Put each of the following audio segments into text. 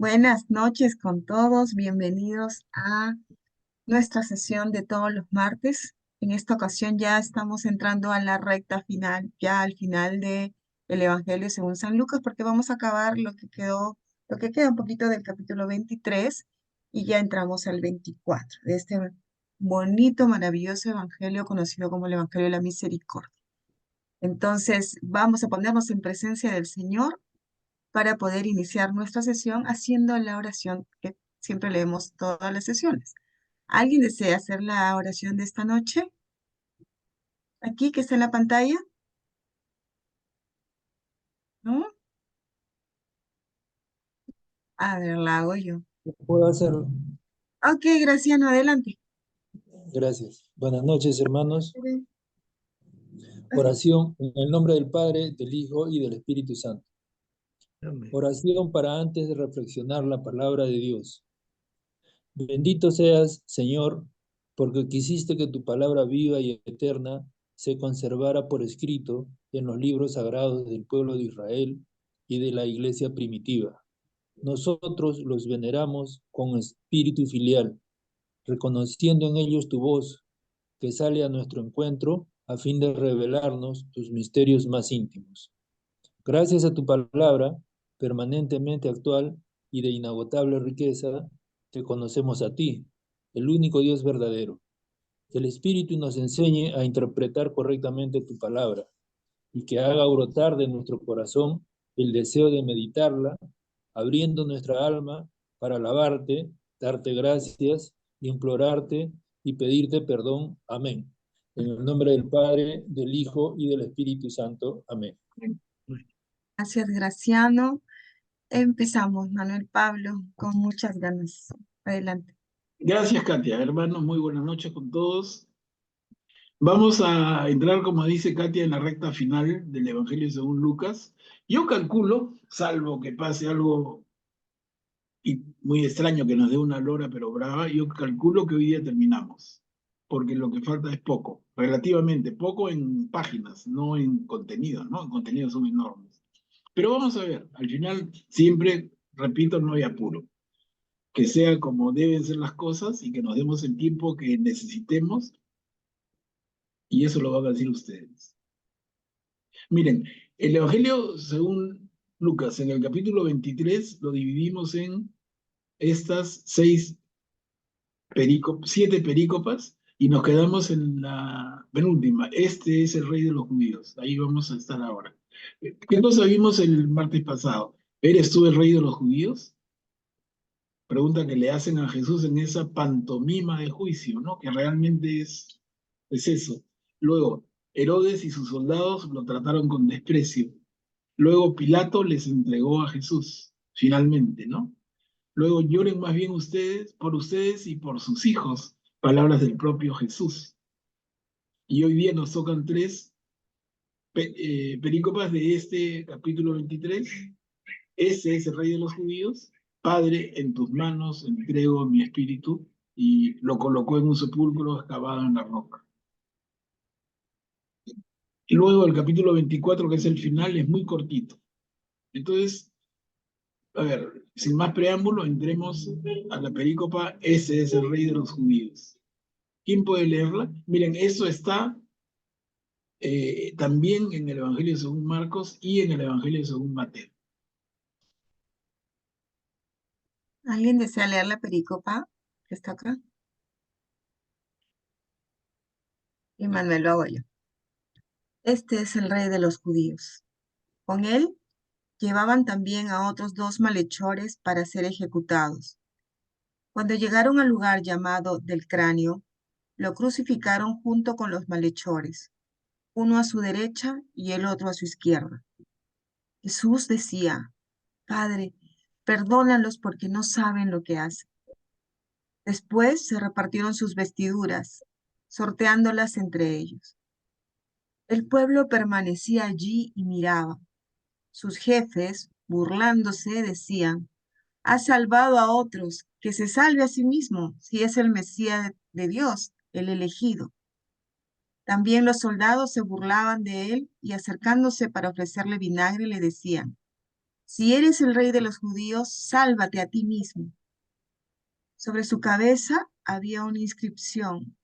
Buenas noches con todos, bienvenidos a nuestra sesión de todos los martes. En esta ocasión ya estamos entrando a la recta final, ya al final de el Evangelio según San Lucas, porque vamos a acabar lo que queda un poquito del capítulo 23 y ya entramos al 24 de este bonito, maravilloso Evangelio conocido como el Evangelio de la Misericordia. Entonces, vamos a ponernos en presencia del Señor para poder iniciar nuestra sesión haciendo la oración que siempre leemos todas las sesiones. ¿Alguien desea hacer la oración de esta noche? Aquí, que está en la pantalla, ¿no? A ver, la hago yo. Puedo hacerlo. Ok, Graciano, adelante. Gracias. Buenas noches, hermanos. Ok. Oración en el nombre del Padre, del Hijo y del Espíritu Santo. Amén. Oración para antes de reflexionar la palabra de Dios. Bendito seas, Señor, porque quisiste que tu palabra viva y eterna se conservara por escrito en los libros sagrados del pueblo de Israel y de la iglesia primitiva. Nosotros los veneramos con espíritu filial, reconociendo en ellos tu voz, que sale a nuestro encuentro a fin de revelarnos tus misterios más íntimos. Gracias a tu palabra, permanentemente actual y de inagotable riqueza, te conocemos a ti, el único Dios verdadero. Que el Espíritu nos enseñe a interpretar correctamente tu palabra y que haga brotar de nuestro corazón el deseo de meditarla, abriendo nuestra alma para alabarte, darte gracias, implorarte y pedirte perdón. Amén. En el nombre del Padre, del Hijo y del Espíritu Santo. Amén. Gracias, Graciano. Empezamos, Manuel Pablo, con muchas ganas. Adelante. Gracias, Katia. Hermanos, muy buenas noches con todos. Vamos a entrar, como dice Katia, en la recta final del Evangelio según Lucas. Yo calculo, salvo que pase algo muy extraño que nos dé una lora pero brava, yo calculo que hoy día terminamos, porque lo que falta es poco, relativamente poco en páginas, no en contenidos, ¿no? En contenidos son enormes. Pero vamos a ver, al final siempre, repito, no hay apuro. Que sea como deben ser las cosas y que nos demos el tiempo que necesitemos, y eso lo van a decir ustedes. Miren, el Evangelio según Lucas, en el capítulo 23, lo dividimos en estas 7 perícopas y nos quedamos en la penúltima. Este es el rey de los judíos. Ahí vamos a estar ahora. ¿Qué cosa vimos el martes pasado? ¿Eres tú el rey de los judíos? Pregunta que le hacen a Jesús en esa pantomima de juicio, ¿no? Que realmente es eso. Luego, Herodes y sus soldados lo trataron con desprecio. Luego Pilato les entregó a Jesús, finalmente, ¿no? Luego lloren más bien ustedes y por sus hijos, palabras del propio Jesús. Y hoy día nos tocan 3 perícopas de este capítulo 23. Ese es el rey de los judíos. Padre, en tus manos entrego mi espíritu, y lo colocó en un sepulcro excavado en la roca. Y luego el capítulo 24, que es el final, es muy cortito. Entonces, a ver, sin más preámbulo, entremos a la perícopa. Ese es el rey de los judíos. ¿Quién puede leerla? Miren, eso está también en el Evangelio según Marcos y en el Evangelio según Mateo. ¿Alguien desea leer la pericopa que está acá? Y Manuel, lo hago yo. Este es el rey de los judíos. Con él llevaban también a otros 2 malhechores para ser ejecutados. Cuando llegaron al lugar llamado del cráneo, lo crucificaron junto con los malhechores, uno a su derecha y el otro a su izquierda. Jesús decía: Padre, perdónalos porque no saben lo que hacen. Después se repartieron sus vestiduras, sorteándolas entre ellos. El pueblo permanecía allí y miraba. Sus jefes, burlándose, decían: ha salvado a otros, que se salve a sí mismo, si es el Mesías de Dios, el elegido. También los soldados se burlaban de él y acercándose para ofrecerle vinagre le decían: Si eres el rey de los judíos, sálvate a ti mismo. Sobre su cabeza había una inscripción: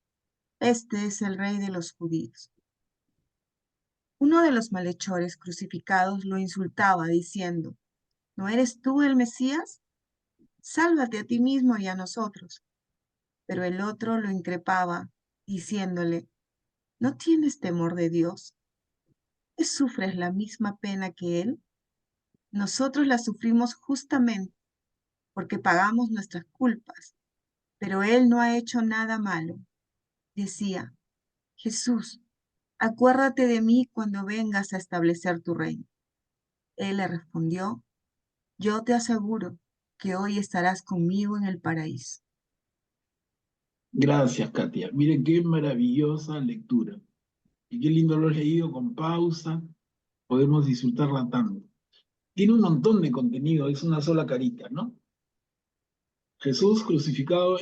Este es el rey de los judíos. Uno de los malhechores crucificados lo insultaba diciendo: ¿No eres tú el Mesías? Sálvate a ti mismo y a nosotros. Pero el otro lo increpaba, diciéndole: ¿No tienes temor de Dios? ¿No sufres la misma pena que él? Nosotros la sufrimos justamente porque pagamos nuestras culpas, pero él no ha hecho nada malo. Decía: Jesús, acuérdate de mí cuando vengas a establecer tu reino. Él le respondió: Yo te aseguro que hoy estarás conmigo en el paraíso. Gracias, Katia. Miren qué maravillosa lectura. Y qué lindo lo has leído con pausa. Podemos disfrutarla tanto. Tiene un montón de contenido, es una sola carita, ¿no? Jesús crucificado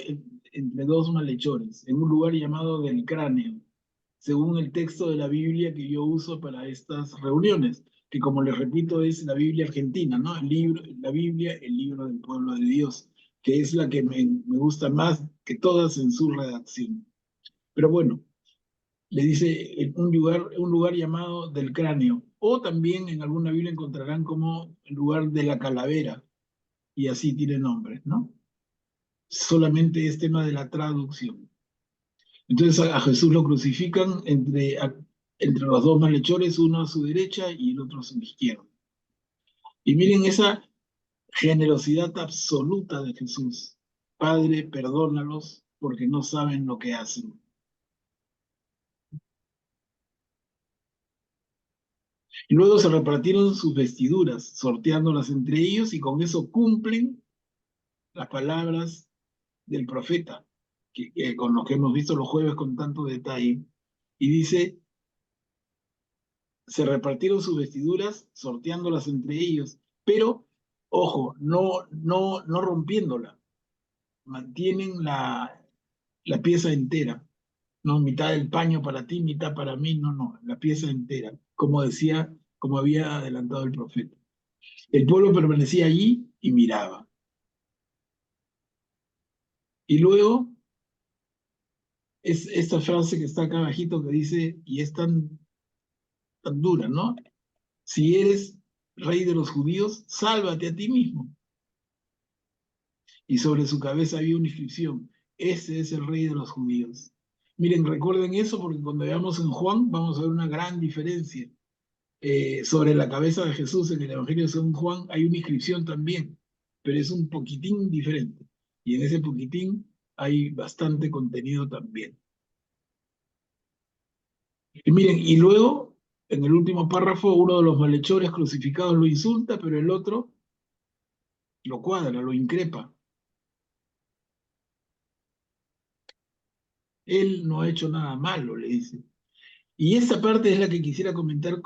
entre dos malhechores, en un lugar llamado del Cráneo, según el texto de la Biblia que yo uso para estas reuniones, que como les repito es la Biblia argentina, ¿no? La Biblia, el libro del pueblo de Dios, que es la que me gusta más que todas en su redacción. Pero bueno, le dice un lugar llamado del Cráneo, o también en alguna Biblia encontrarán como el lugar de la calavera, y así tiene nombre, ¿no? Solamente es tema de la traducción. Entonces a Jesús lo crucifican entre los dos malhechores, uno a su derecha y el otro a su izquierda. Y miren esa generosidad absoluta de Jesús. Padre, perdónalos porque no saben lo que hacen. Y luego se repartieron sus vestiduras, sorteándolas entre ellos, y con eso cumplen las palabras del profeta, con lo que hemos visto los jueves con tanto detalle. Y dice: se repartieron sus vestiduras sorteándolas entre ellos, pero, ojo, no rompiéndola, mantienen la pieza entera, no mitad del paño para ti, mitad para mí, no, la pieza entera, como decía, como había adelantado el profeta. El pueblo permanecía allí y miraba. Y luego es esta frase que está acá abajito que dice, y es tan dura, ¿no? Si eres rey de los judíos, sálvate a ti mismo. Y sobre su cabeza había una inscripción: Este es el rey de los judíos. Miren, recuerden eso porque cuando veamos en Juan vamos a ver una gran diferencia. Sobre la cabeza de Jesús en el Evangelio según Juan hay una inscripción también, pero es un poquitín diferente. Y en ese poquitín hay bastante contenido también. Y miren, y luego, en el último párrafo, uno de los malhechores crucificados lo insulta, pero el otro lo cuadra, lo increpa. Él no ha hecho nada malo, le dice. Y esa parte es la que quisiera comentar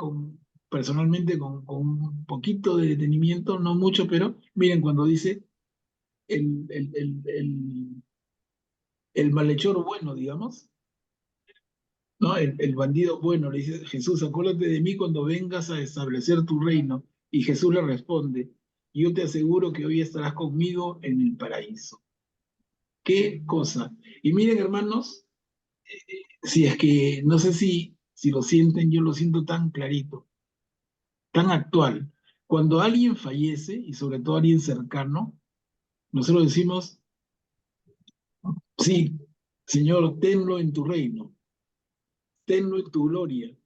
personalmente con un poquito de detenimiento, no mucho, pero miren cuando dice el, el, el, el, el malhechor bueno, digamos, ¿no? El bandido bueno, le dice: Jesús, acuérdate de mí cuando vengas a establecer tu reino. Y Jesús le responde: yo te aseguro que hoy estarás conmigo en el paraíso. ¿Qué cosa? Y miren, hermanos, si es que no sé si lo sienten, yo lo siento tan clarito, tan actual. Cuando alguien fallece, y sobre todo alguien cercano, nosotros decimos: sí, Señor, tenlo en tu reino, tenlo en tu gloria,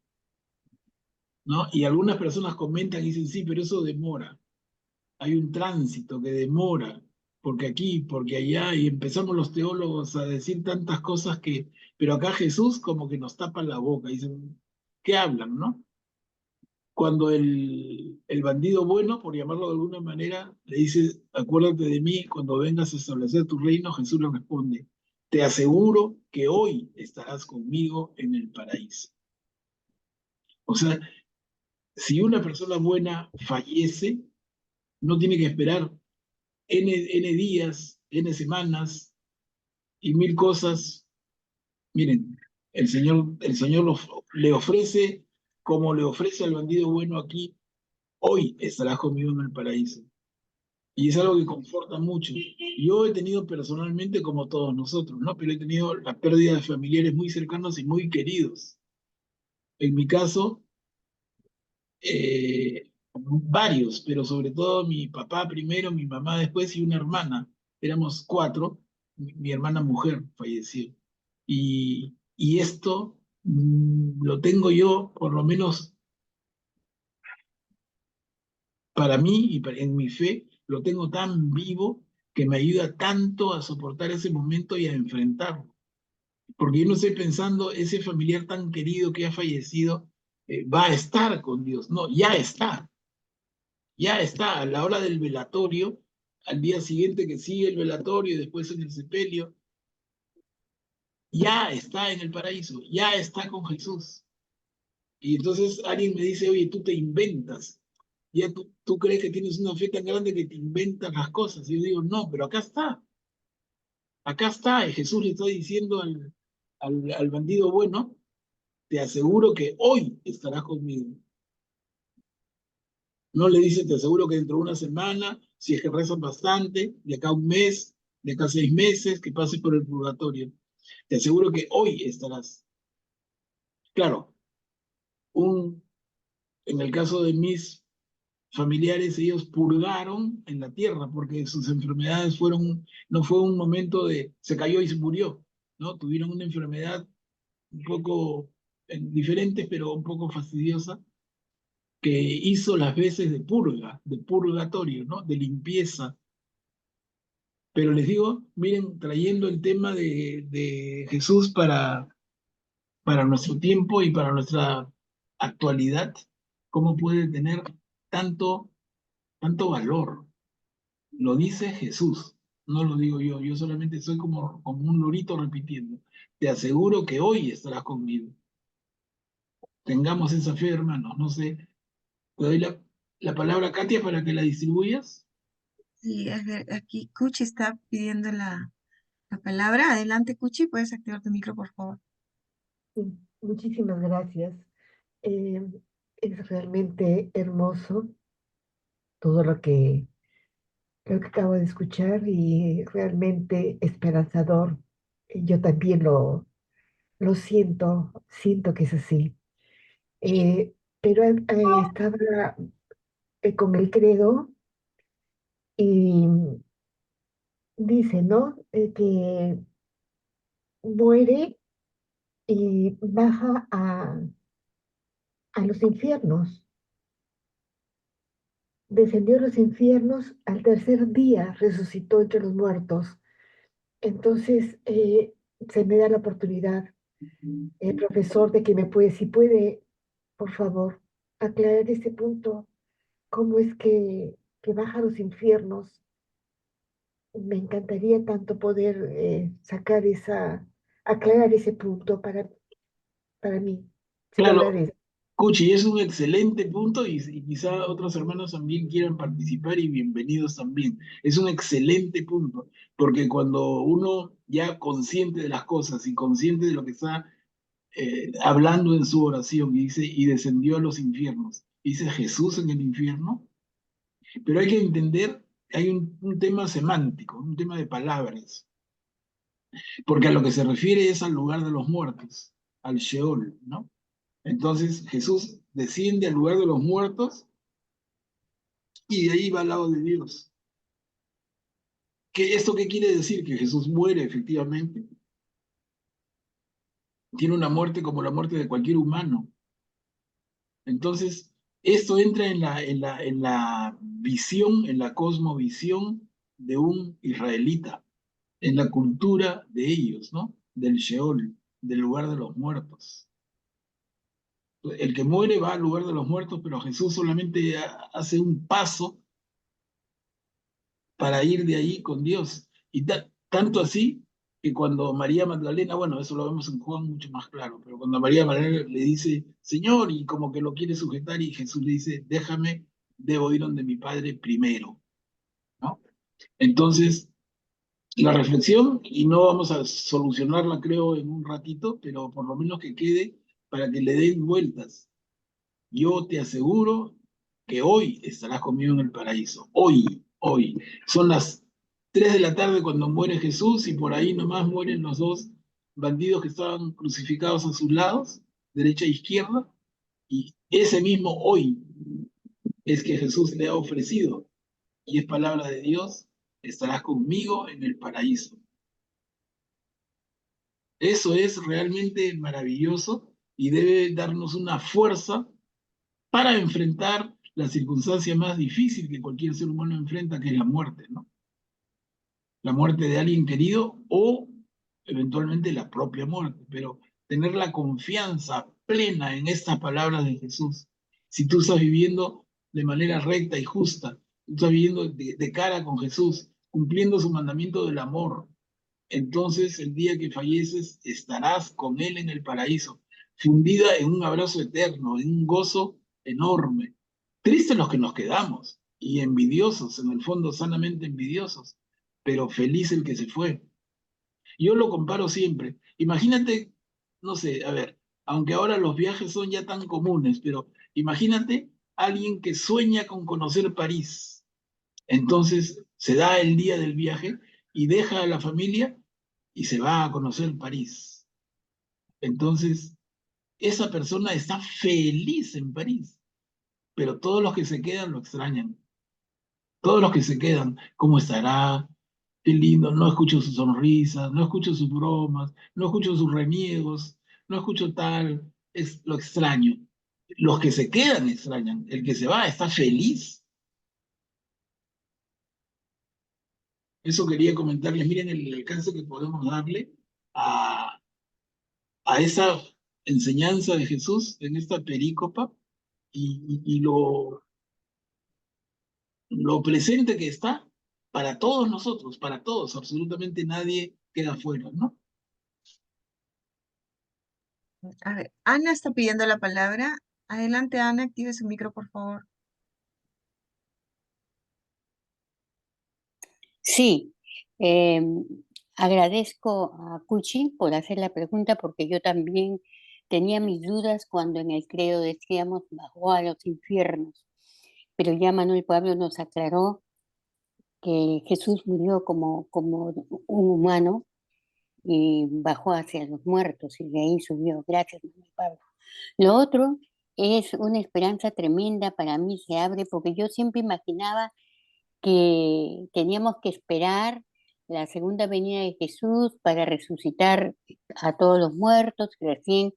¿no? Y algunas personas comentan y dicen: sí, pero eso demora. Hay un tránsito que demora, porque aquí, porque allá, y empezamos los teólogos a decir tantas cosas pero acá Jesús como que nos tapa la boca, dicen: ¿qué hablan, no? Cuando el bandido bueno, por llamarlo de alguna manera, le dice: acuérdate de mí cuando vengas a establecer tu reino, Jesús le responde: te aseguro que hoy estarás conmigo en el paraíso. O sea, si una persona buena fallece, no tiene que esperar N días, N semanas y mil cosas. Miren, el Señor le ofrece, como le ofrece al bandido bueno aquí, hoy estarás conmigo en el paraíso. Y es algo que conforta mucho. Yo he tenido personalmente, como todos nosotros, ¿no? Pero he tenido la pérdida de familiares muy cercanos y muy queridos. En mi caso, varios, pero sobre todo mi papá primero, mi mamá después y una hermana. Éramos cuatro. Mi hermana mujer falleció. Y esto lo tengo yo, por lo menos para mí y en mi fe, lo tengo tan vivo que me ayuda tanto a soportar ese momento y a enfrentarlo. Porque yo no estoy pensando, ese familiar tan querido que ha fallecido va a estar con Dios. No, ya está, a la hora del velatorio, al día siguiente que sigue el velatorio y después en el sepelio, ya está en el paraíso, ya está con Jesús. Y entonces alguien me dice, oye, tú te inventas, ya tú crees que tienes una fe tan grande que te inventas las cosas. Y yo digo, no, pero acá está, y Jesús le está diciendo al bandido bueno, te aseguro que hoy estarás conmigo. No le dice, te aseguro que dentro de una semana, si es que rezas bastante, de acá a un mes, de acá a 6 meses, que pases por el purgatorio. Te aseguro que hoy estarás. Claro, en el caso de mis familiares, ellos purgaron en la tierra porque sus enfermedades no fue un momento de se cayó y se murió, ¿no? Tuvieron una enfermedad un poco diferente, pero un poco fastidiosa, que hizo las veces de purga, de purgatorio, ¿no? De limpieza. Pero les digo, miren, trayendo el tema de Jesús para nuestro tiempo y para nuestra actualidad, ¿cómo puede tener tanto, tanto valor? Lo dice Jesús, no lo digo yo. Yo solamente soy como un lorito repitiendo. Te aseguro que hoy estarás conmigo. Tengamos esa fe, hermanos. No sé, te doy la palabra a Katia para que la distribuyas. Sí, a ver, aquí Cuchi está pidiendo la palabra. Adelante, Cuchi, puedes activar tu micro, por favor. Sí, muchísimas gracias. Eh, es realmente hermoso todo lo que acabo de escuchar y realmente esperanzador. Yo también lo siento que es así. Pero estaba con el credo y dice, ¿no? Que muere y baja a los infiernos. Descendió a los infiernos, al tercer día resucitó entre los muertos. Entonces, se me da la oportunidad, profesor, de que si puede, por favor, aclarar ese punto, cómo es que baja a los infiernos. Me encantaría tanto poder aclarar ese punto para mí. Se lo Claro, agradezco. Cuchi, es un excelente punto y quizá otros hermanos también quieran participar y bienvenidos también. Es un excelente punto, porque cuando uno ya consciente de las cosas y consciente de lo que está hablando en su oración y dice, y descendió a los infiernos, dice Jesús en el infierno, pero hay que entender, hay un tema semántico, un tema de palabras, porque a lo que se refiere es al lugar de los muertos, al Sheol, ¿no? Entonces Jesús desciende al lugar de los muertos y de ahí va al lado de Dios. ¿Esto qué quiere decir? Que Jesús muere efectivamente. Tiene una muerte como la muerte de cualquier humano. Entonces, esto entra en la visión, en la cosmovisión de un israelita, en la cultura de ellos, ¿no? Del Sheol, del lugar de los muertos. El que muere va al lugar de los muertos, pero Jesús solamente hace un paso para ir de ahí con Dios. Y tanto así que cuando María Magdalena, bueno, eso lo vemos en Juan mucho más claro, pero cuando María Magdalena le dice, Señor, y como que lo quiere sujetar, y Jesús le dice, déjame, debo ir donde mi Padre primero, ¿no? Entonces, la reflexión, y no vamos a solucionarla, creo, en un ratito, pero por lo menos que quede para que le den vueltas. Yo te aseguro que hoy estarás conmigo en el paraíso. Hoy, hoy. Son las 3 de la tarde cuando muere Jesús y por ahí nomás mueren los dos bandidos que estaban crucificados a sus lados, derecha e izquierda, y ese mismo hoy es que Jesús le ha ofrecido, y es palabra de Dios, estarás conmigo en el paraíso. Eso es realmente maravilloso y debe darnos una fuerza para enfrentar la circunstancia más difícil que cualquier ser humano enfrenta, que es la muerte, ¿no? La muerte de alguien querido o eventualmente la propia muerte, pero tener la confianza plena en estas palabras de Jesús. Si tú estás viviendo de manera recta y justa, tú estás viviendo de cara con Jesús, cumpliendo su mandamiento del amor, entonces el día que falleces estarás con Él en el paraíso, fundida en un abrazo eterno, en un gozo enorme. Tristes los que nos quedamos y envidiosos, en el fondo sanamente envidiosos, pero feliz el que se fue. Yo lo comparo siempre. Imagínate, no sé, a ver, aunque ahora los viajes son ya tan comunes, pero imagínate alguien que sueña con conocer París. Entonces se da el día del viaje y deja a la familia y se va a conocer París. Entonces, esa persona está feliz en París, pero todos los que se quedan lo extrañan. Todos los que se quedan, ¿cómo estará? Qué lindo, no escucho sus sonrisas, no escucho sus bromas, no escucho sus reniegos, no escucho tal, es lo extraño. Los que se quedan extrañan, el que se va está feliz. Eso quería comentarles, miren el alcance que podemos darle a, a esa enseñanza de Jesús en esta perícopa y lo presente que está para todos nosotros, para todos, absolutamente nadie queda fuera, ¿no? A ver, Ana está pidiendo la palabra. Adelante, Ana, active su micro, por favor. Sí, agradezco a Cuchi por hacer la pregunta porque yo también tenía mis dudas cuando en el credo decíamos bajó a los infiernos, pero ya Manuel Pablo nos aclaró que Jesús murió como un humano y bajó hacia los muertos y de ahí subió. Gracias, Manuel Pablo. Lo otro es una esperanza tremenda para mí, se abre porque yo siempre imaginaba que teníamos que esperar la segunda venida de Jesús para resucitar a todos los muertos y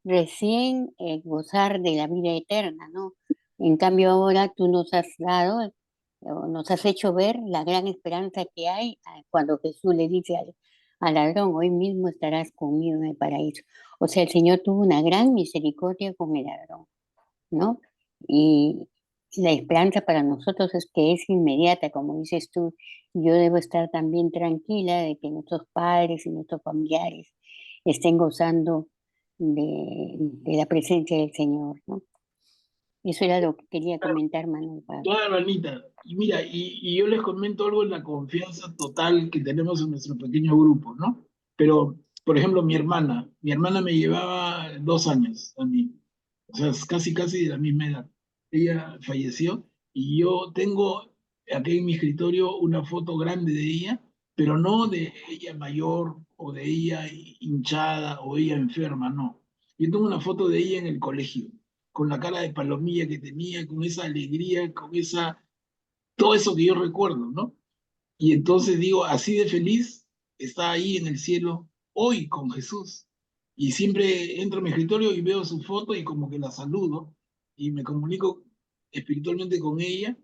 recién gozar de la vida eterna, ¿no? En cambio ahora tú nos has dado, o nos has hecho ver la gran esperanza que hay cuando Jesús le dice al ladrón, hoy mismo estarás conmigo en el paraíso. O sea, el Señor tuvo una gran misericordia con el ladrón, ¿no? Y la esperanza para nosotros es que es inmediata, como dices tú. Yo debo estar también tranquila de que nuestros padres y nuestros familiares estén gozando de la presencia del Señor, ¿no? Eso era lo que quería comentar, Manuel Pablo. Claro, Anita. Y mira, y yo les comento algo en la confianza total que tenemos en nuestro pequeño grupo, ¿no? Pero, por ejemplo, mi hermana me llevaba 2 años a mí, o sea, es casi, casi de la misma edad. Ella falleció y yo tengo aquí en mi escritorio una foto grande de ella, pero no de ella mayor o de ella hinchada o ella enferma, no. Yo tengo una foto de ella en el colegio con la cara de palomilla que tenía, con esa alegría, con todo eso que yo recuerdo, ¿no? Y entonces digo, así de feliz está ahí en el cielo hoy con Jesús. Y siempre entro a mi escritorio y veo su foto y como que la saludo y me comunico espiritualmente con ella,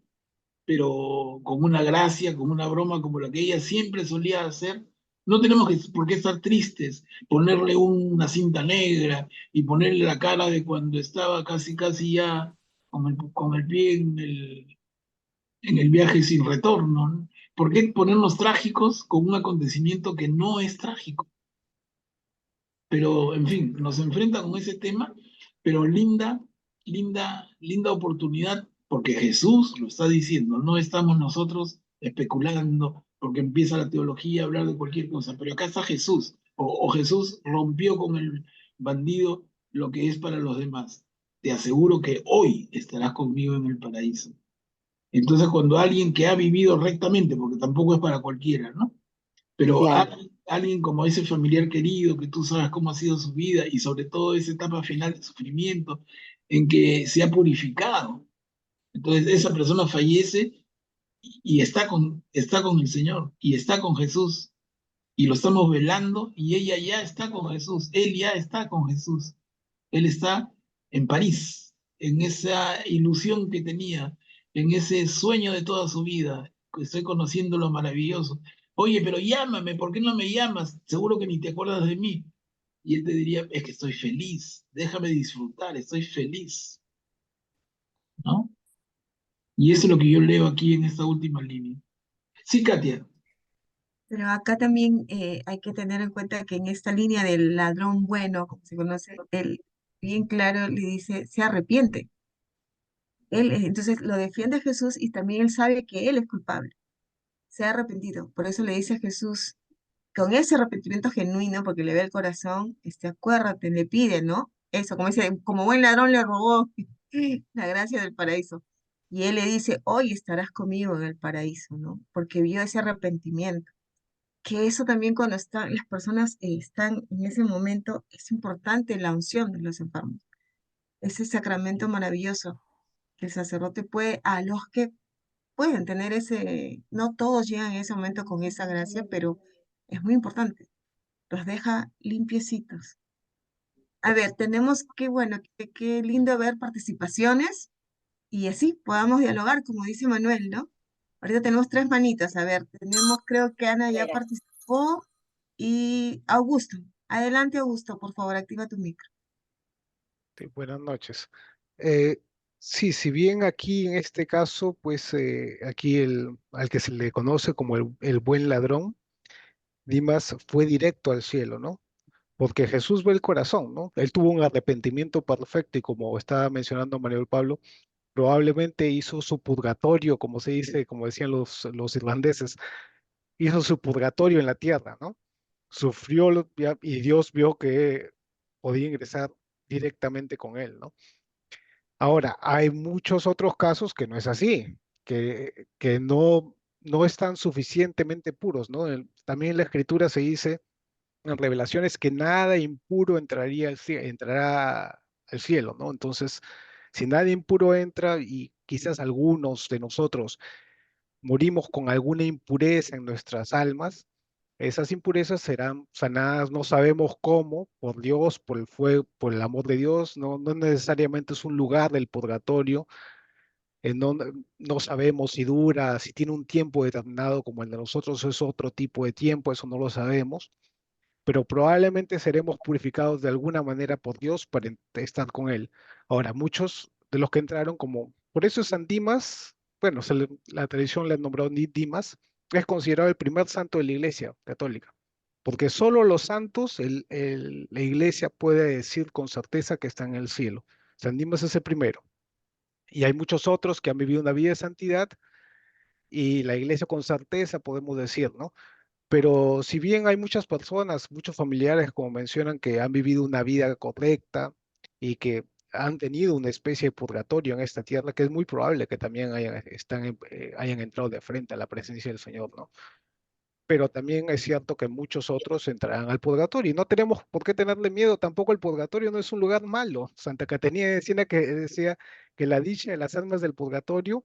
pero con una gracia, con una broma como la que ella siempre solía hacer. No tenemos por qué estar tristes, ponerle una cinta negra y ponerle la cara de cuando estaba casi, casi ya con el pie en el viaje sin retorno, ¿no? ¿Por qué ponernos trágicos con un acontecimiento que no es trágico? Pero, en fin, nos enfrenta con ese tema, pero linda, linda, linda oportunidad, porque Jesús lo está diciendo, no estamos nosotros especulando, porque empieza la teología a hablar de cualquier cosa, pero acá está Jesús, o Jesús rompió con el bandido lo que es para los demás. te aseguro que hoy estarás conmigo en el paraíso. Entonces, cuando alguien que ha vivido rectamente, porque tampoco es para cualquiera, ¿no? Pero Claro, alguien como ese familiar querido, que tú sabes cómo ha sido su vida y sobre todo esa etapa final de sufrimiento en que se ha purificado. Entonces, esa persona fallece y está con el Señor y está con Jesús y lo estamos velando y ella ya está con Jesús, él ya está con Jesús. Él está en París, en esa ilusión que tenía, en ese sueño de toda su vida. Estoy conociendo lo maravilloso. Oye, pero llámame, ¿por qué no me llamas? Seguro que ni te acuerdas de mí. Y él te diría, es que estoy feliz, déjame disfrutar, estoy feliz, ¿no? Y eso es lo que yo leo aquí en esta última línea. Sí, Katia. Pero acá también hay que tener en cuenta que en esta línea del ladrón bueno, como se conoce, él bien claro le dice, se arrepiente. Entonces lo defiende Jesús y también él sabe que él es culpable, se ha arrepentido. Por eso le dice a Jesús, con ese arrepentimiento genuino, porque le ve el corazón, acuérdate, le pide, ¿no? Eso, como dice, como buen ladrón le robó la gracia del paraíso. Y él le dice, hoy estarás conmigo en el paraíso, ¿no? Porque vio ese arrepentimiento. Que eso también cuando las personas están en ese momento, es importante la unción de los enfermos. Ese sacramento maravilloso que el sacerdote puede, a los que pueden tener no todos llegan en ese momento con esa gracia, pero es muy importante, los deja limpiecitos. A ver, tenemos que, bueno, qué lindo ver participaciones y así podamos dialogar, como dice Manuel, ¿no? Ahorita tenemos tres manitas, a ver, creo que Ana ya participó y Augusto. Adelante, Augusto, por favor, activa tu micro. Sí, buenas noches. Eh, sí, si bien aquí en este caso, pues aquí al que se le conoce como el buen ladrón, Dimas fue directo al cielo, ¿no? Porque Jesús ve el corazón, ¿no? Él tuvo un arrepentimiento perfecto y como estaba mencionando Manuel Pablo, probablemente hizo su purgatorio, como se dice, como decían los irlandeses, hizo su purgatorio en la tierra, ¿no? Sufrió y Dios vio que podía ingresar directamente con él, ¿no? Ahora, hay muchos otros casos que no es así, que no están suficientemente puros, ¿no? También en la escritura se dice en Revelaciones que nada impuro entrará al cielo, ¿no? Entonces, si nada impuro entra y quizás algunos de nosotros morimos con alguna impureza en nuestras almas, esas impurezas serán sanadas, no sabemos cómo, por Dios, por el fuego, por el amor de Dios, no necesariamente es un lugar del purgatorio, no sabemos si dura, si tiene un tiempo determinado como el de nosotros, es otro tipo de tiempo, eso no lo sabemos, pero probablemente seremos purificados de alguna manera por Dios para estar con Él. Ahora, muchos de los que entraron como, por eso San Dimas, bueno, la tradición le nombró Dimas, es considerado el primer santo de la Iglesia Católica, porque solo los santos, la Iglesia puede decir con certeza que están en el cielo. San Dimas es el primero. Y hay muchos otros que han vivido una vida de santidad y la Iglesia con certeza podemos decir, ¿no? Pero si bien hay muchas personas, muchos familiares, como mencionan, que han vivido una vida correcta y que han tenido una especie de purgatorio en esta tierra, que es muy probable que también hayan entrado de frente a la presencia del Señor, ¿no? Pero también es cierto que muchos otros entrarán al purgatorio y no tenemos por qué tenerle miedo, tampoco el purgatorio no es un lugar malo. Santa Caterina decía que la dicha de las almas del purgatorio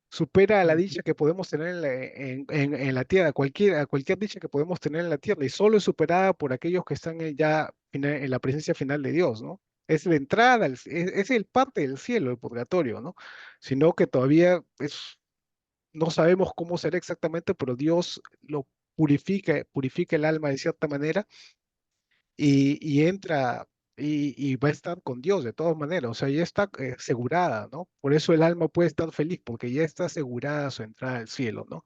supera a la dicha que podemos tener en la tierra, cualquier dicha que podemos tener en la tierra, y solo es superada por aquellos que están ya en la presencia final de Dios, ¿no? Es la entrada, es el parte del cielo, el purgatorio, ¿no? Sino que todavía no sabemos cómo será exactamente, pero Dios lo purifica el alma de cierta manera y entra y va a estar con Dios de todas maneras, o sea, ya está asegurada, ¿no? Por eso el alma puede estar feliz, porque ya está asegurada su entrada al cielo, ¿no?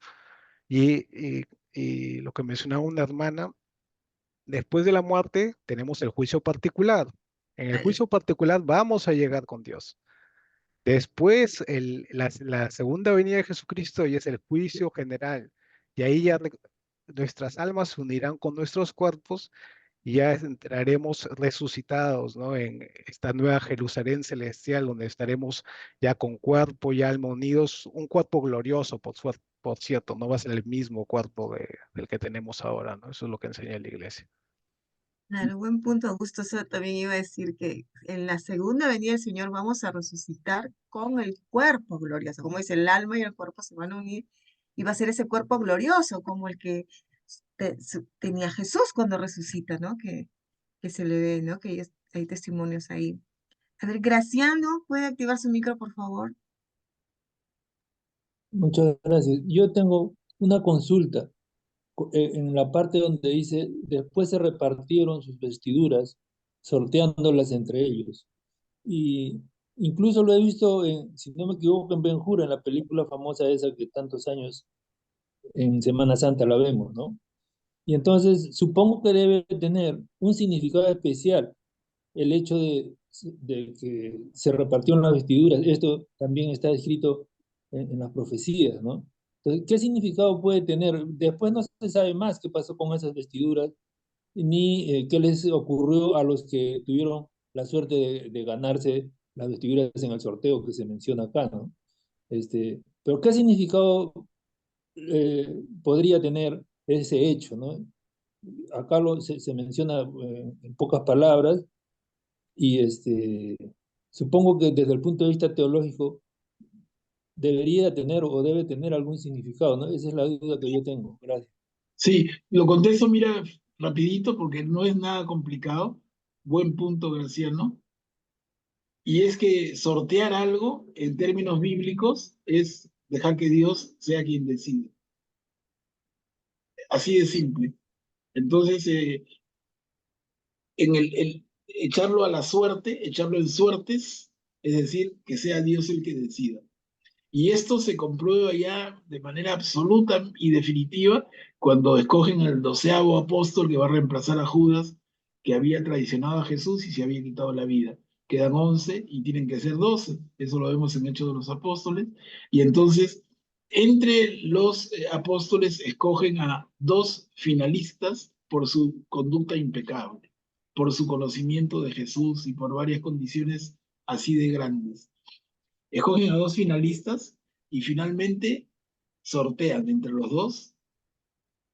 Y lo que mencionaba una hermana, después de la muerte tenemos el juicio particular. En el juicio particular vamos a llegar con Dios. Después, la segunda venida de Jesucristo ya es el juicio general. Y ahí ya nuestras almas se unirán con nuestros cuerpos y ya entraremos resucitados, ¿no? En esta nueva Jerusalén celestial, donde estaremos ya con cuerpo y alma unidos, un cuerpo glorioso, por cierto, no va a ser el mismo cuerpo del que tenemos ahora, ¿no? Eso es lo que enseña la iglesia. Claro, buen punto, justo eso también iba a decir que en la segunda venida del Señor vamos a resucitar con el cuerpo glorioso, como dice, el alma y el cuerpo se van a unir y va a ser ese cuerpo glorioso como el que tenía Jesús cuando resucita, ¿no? Que se le ve, ¿no? Que hay testimonios ahí. A ver, Graciano, ¿puede activar su micro, por favor? Muchas gracias. Yo tengo una consulta. En la parte donde dice, después se repartieron sus vestiduras, sorteándolas entre ellos. Y incluso lo he visto, si no me equivoco, en Ben-Hur, en la película famosa esa que tantos años en Semana Santa la vemos, ¿no? Y entonces supongo que debe tener un significado especial el hecho de que se repartieron las vestiduras. Esto también está escrito en las profecías, ¿no? Entonces, ¿qué significado puede tener? Después no se sabe más qué pasó con esas vestiduras, ni qué les ocurrió a los que tuvieron la suerte de ganarse las vestiduras en el sorteo que se menciona acá, ¿no? Pero ¿qué significado podría tener ese hecho, ¿no? Acá se menciona en pocas palabras y supongo que desde el punto de vista teológico debería tener o debe tener algún significado, ¿no? Esa es la duda que yo tengo. Gracias. Sí, lo contesto, mira, rapidito, porque no es nada complicado. Buen punto, Graciano. Y es que sortear algo en términos bíblicos es dejar que Dios sea quien decide. Así de simple. Entonces, el echarlo a la suerte, echarlo en suertes, es decir, que sea Dios el que decida. Y esto se comprueba ya de manera absoluta y definitiva cuando escogen al 12º apóstol que va a reemplazar a Judas, que había traicionado a Jesús y se había quitado la vida. Quedan 11 y tienen que ser 12. Eso lo vemos en Hechos de los Apóstoles. Y entonces, entre los apóstoles escogen a 2 finalistas por su conducta impecable, por su conocimiento de Jesús y por varias condiciones así de grandes. Escogen a 2 finalistas y finalmente sortean entre los dos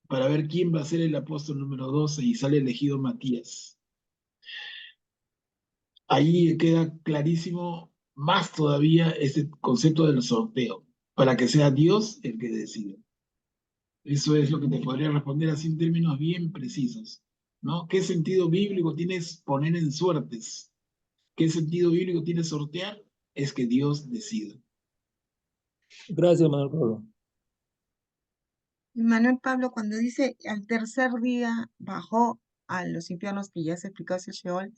para ver quién va a ser el apóstol número 12 y sale elegido Matías. Ahí queda clarísimo más todavía este concepto del sorteo, para que sea Dios el que decida. Eso es lo que te podría responder así en términos bien precisos, ¿no? ¿Qué sentido bíblico tiene poner en suertes? ¿Qué sentido bíblico tiene sortear? Es que Dios decida. Gracias, Manuel Pablo. Manuel Pablo, cuando dice al tercer día bajó a los infiernos, que ya se explicó hacia Sheol,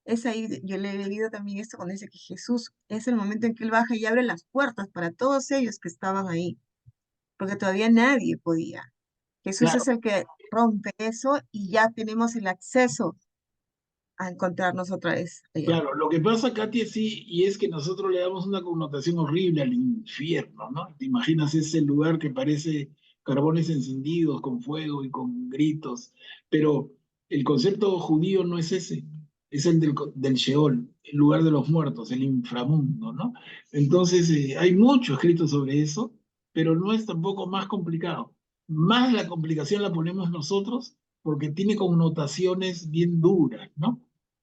es ahí, yo le he leído también esto cuando dice que Jesús es el momento en que él baja y abre las puertas para todos ellos que estaban ahí, porque todavía nadie podía. Jesús es Claro, el que rompe eso y ya tenemos el acceso a encontrarnos otra vez allá. claro, lo que pasa, Katia, sí, y es que nosotros le damos una connotación horrible al infierno, ¿no? ¿Te imaginas ese lugar que parece carbones encendidos con fuego y con gritos? Pero el concepto judío no es ese, es el del Sheol, el lugar de los muertos, el inframundo, ¿no? Entonces, hay mucho escrito sobre eso, pero no es tampoco más complicado. Más la complicación la ponemos nosotros porque tiene connotaciones bien duras, ¿no?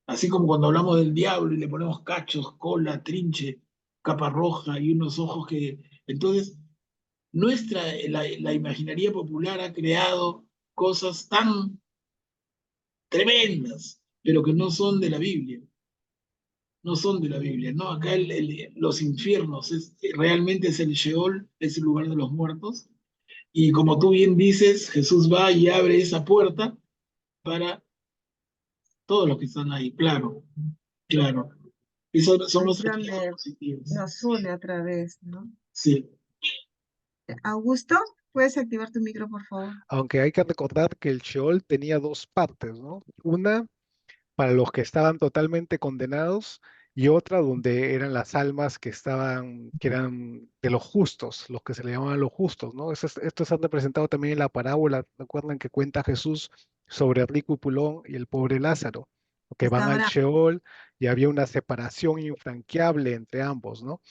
Así como cuando hablamos del diablo y le ponemos cachos, cola, trinche, capa roja y unos ojos que... Entonces, la imaginería popular ha creado cosas tan tremendas, pero que no son de la Biblia. No son de la Biblia, ¿no? Acá los infiernos realmente es el Sheol, es el lugar de los muertos. Y como tú bien dices, Jesús va y abre esa puerta para todos los que están ahí, claro, claro. Y son Ahí los efectos donde positivos. nos une otra vez, ¿no? Sí, Augusto, ¿puedes activar tu micro, por favor? Aunque hay que recordar que el Sheol tenía dos partes, ¿no? Una para los que estaban totalmente condenados y otra donde eran las almas que eran de los justos, los que se le llamaban los justos, ¿no? Esto está representado también en la parábola, recuerdan que cuenta Jesús sobre el rico y Pulón y el pobre Lázaro, que van Está al bravo. Sheol y había una separación infranqueable entre ambos, ¿no?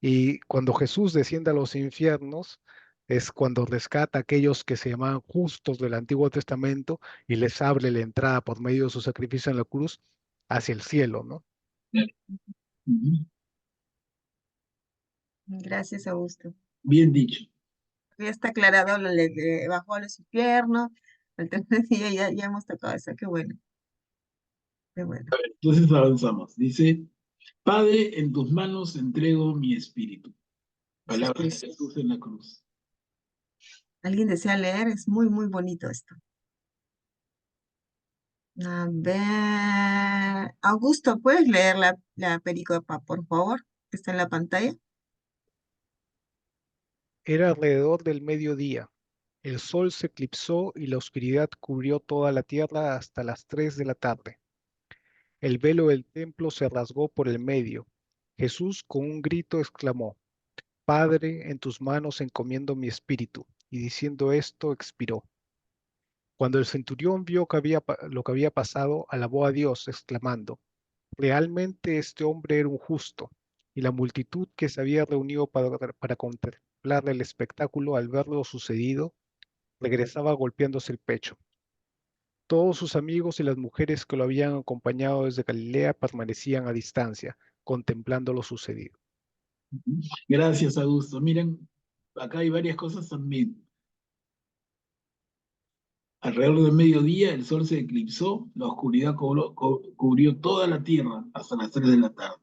Y cuando Jesús desciende a los infiernos, es cuando rescata a aquellos que se llamaban justos del Antiguo Testamento y les abre la entrada por medio de su sacrificio en la cruz hacia el cielo, ¿no? Ujú. Gracias, Augusto. Bien dicho. Ya está aclarado lo de bajó a los infiernos, el tercer día ya hemos tocado eso, qué bueno, qué bueno. Entonces avanzamos. Dice, Padre, en tus manos entrego mi espíritu. Jesús Palabras de Cristo. Jesús en la cruz. ¿Alguien desea leer? Es muy, muy bonito esto. A ver, Augusto, ¿puedes leer la pericopa, por favor? Que está en la pantalla. Era alrededor del mediodía. El sol se eclipsó y la oscuridad cubrió toda la tierra hasta las 3 de la tarde. El velo del templo se rasgó por el medio. Jesús con un grito exclamó, Padre, en tus manos encomiendo mi espíritu. Y diciendo esto, expiró. Cuando el centurión vio lo que había pasado, alabó a Dios, exclamando, realmente este hombre era un justo. Y la multitud que se había reunido para contemplar el espectáculo al ver lo sucedido, regresaba golpeándose el pecho. Todos sus amigos y las mujeres que lo habían acompañado desde Galilea permanecían a distancia, contemplando lo sucedido. Gracias, Augusto. Miren, acá hay varias cosas también. Alrededor del mediodía el sol se eclipsó, la oscuridad cubrió toda la tierra hasta las 3 de la tarde.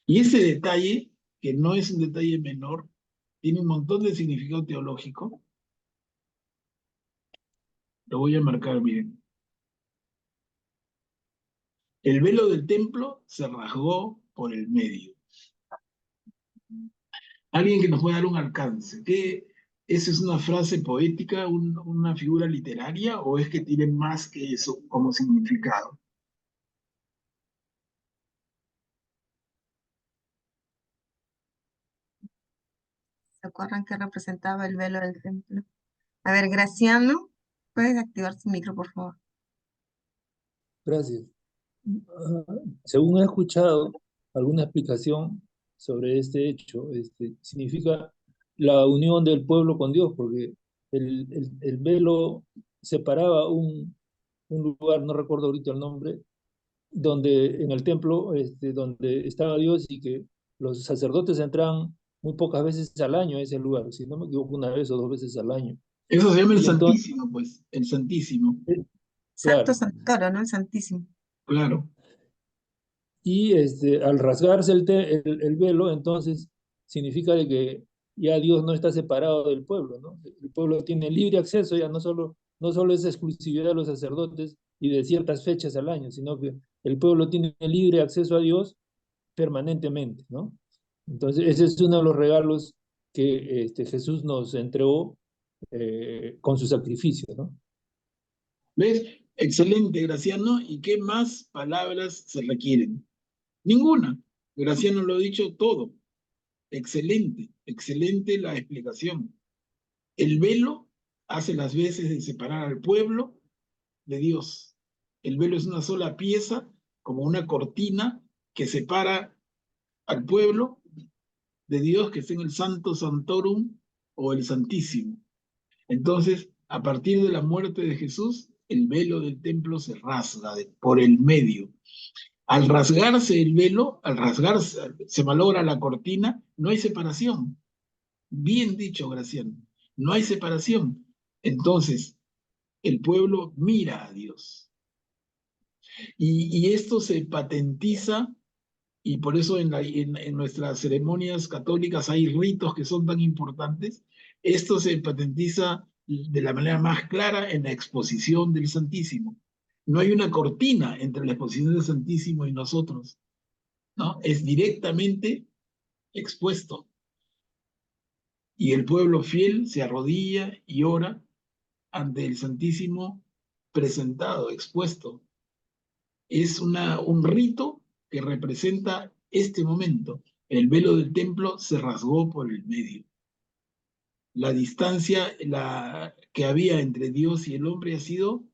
Y ese detalle, que no es un detalle menor, tiene un montón de significado teológico. Lo voy a marcar bien. El velo del templo se rasgó por el medio. Alguien que nos pueda dar un alcance. ¿Esa es una frase poética, una figura literaria, o es que tiene más que eso como significado? ¿Se acuerdan que representaba el velo del templo? A ver, Graciano, ¿puedes activar su micro, por favor? Gracias. Según he escuchado alguna explicación sobre este hecho, significa la unión del pueblo con Dios, porque el velo separaba un lugar, no recuerdo ahorita el nombre, donde en el templo donde estaba Dios y que los sacerdotes entraban muy pocas veces al año a ese lugar, si no me equivoco, una vez o dos veces al año. Eso se llama el Y entonces, Santísimo, pues, el Santísimo, Santo claro, Santoro, ¿no? El Santísimo. claro. y al rasgarse el velo, entonces significa de que ya Dios no está separado del pueblo, ¿no? El pueblo tiene libre acceso, ya no solo es exclusividad de los sacerdotes y de ciertas fechas al año, sino que el pueblo tiene libre acceso a Dios permanentemente, ¿no? Entonces, ese es uno de los regalos que Jesús nos entregó con su sacrificio, ¿no? ¿Ves? Excelente, Graciano. ¿Y qué más palabras se requieren? Ninguna. Graciano lo ha dicho todo. Excelente, excelente la explicación. El velo hace las veces de separar al pueblo de Dios. El velo es una sola pieza, como una cortina que separa al pueblo de Dios que está en el Santo Santorum o el Santísimo. Entonces, a partir de la muerte de Jesús, el velo del templo se rasga por el medio. Al rasgarse el velo, al rasgarse, se malogra la cortina, no hay separación. Bien dicho, Graciano, no hay separación. Entonces, el pueblo mira a Dios. Y esto se patentiza, y por eso en nuestras ceremonias católicas hay ritos que son tan importantes. Esto se patentiza de la manera más clara en la exposición del Santísimo. No hay una cortina entre la exposición del Santísimo y nosotros, ¿no? Es directamente expuesto. Y el pueblo fiel se arrodilla y ora ante el Santísimo presentado, expuesto. Es un rito que representa este momento. El velo del templo se rasgó por el medio. La distancia que había entre Dios y el hombre ha sido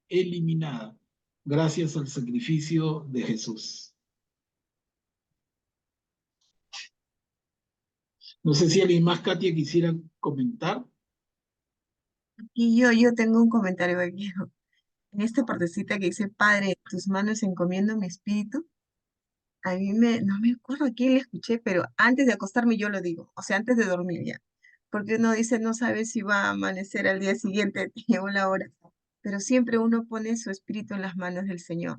eliminada gracias al sacrificio de Jesús. No sé si alguien más, Katia, quisiera comentar. Y yo tengo un comentario aquí. En esta partecita que dice, Padre, en tus manos encomiendo mi espíritu. No me acuerdo a quién le escuché, pero antes de acostarme yo lo digo, o sea, antes de dormir ya. Porque uno dice, no sabe si va a amanecer al día siguiente, te llegó la hora. Pero siempre uno pone su espíritu en las manos del Señor.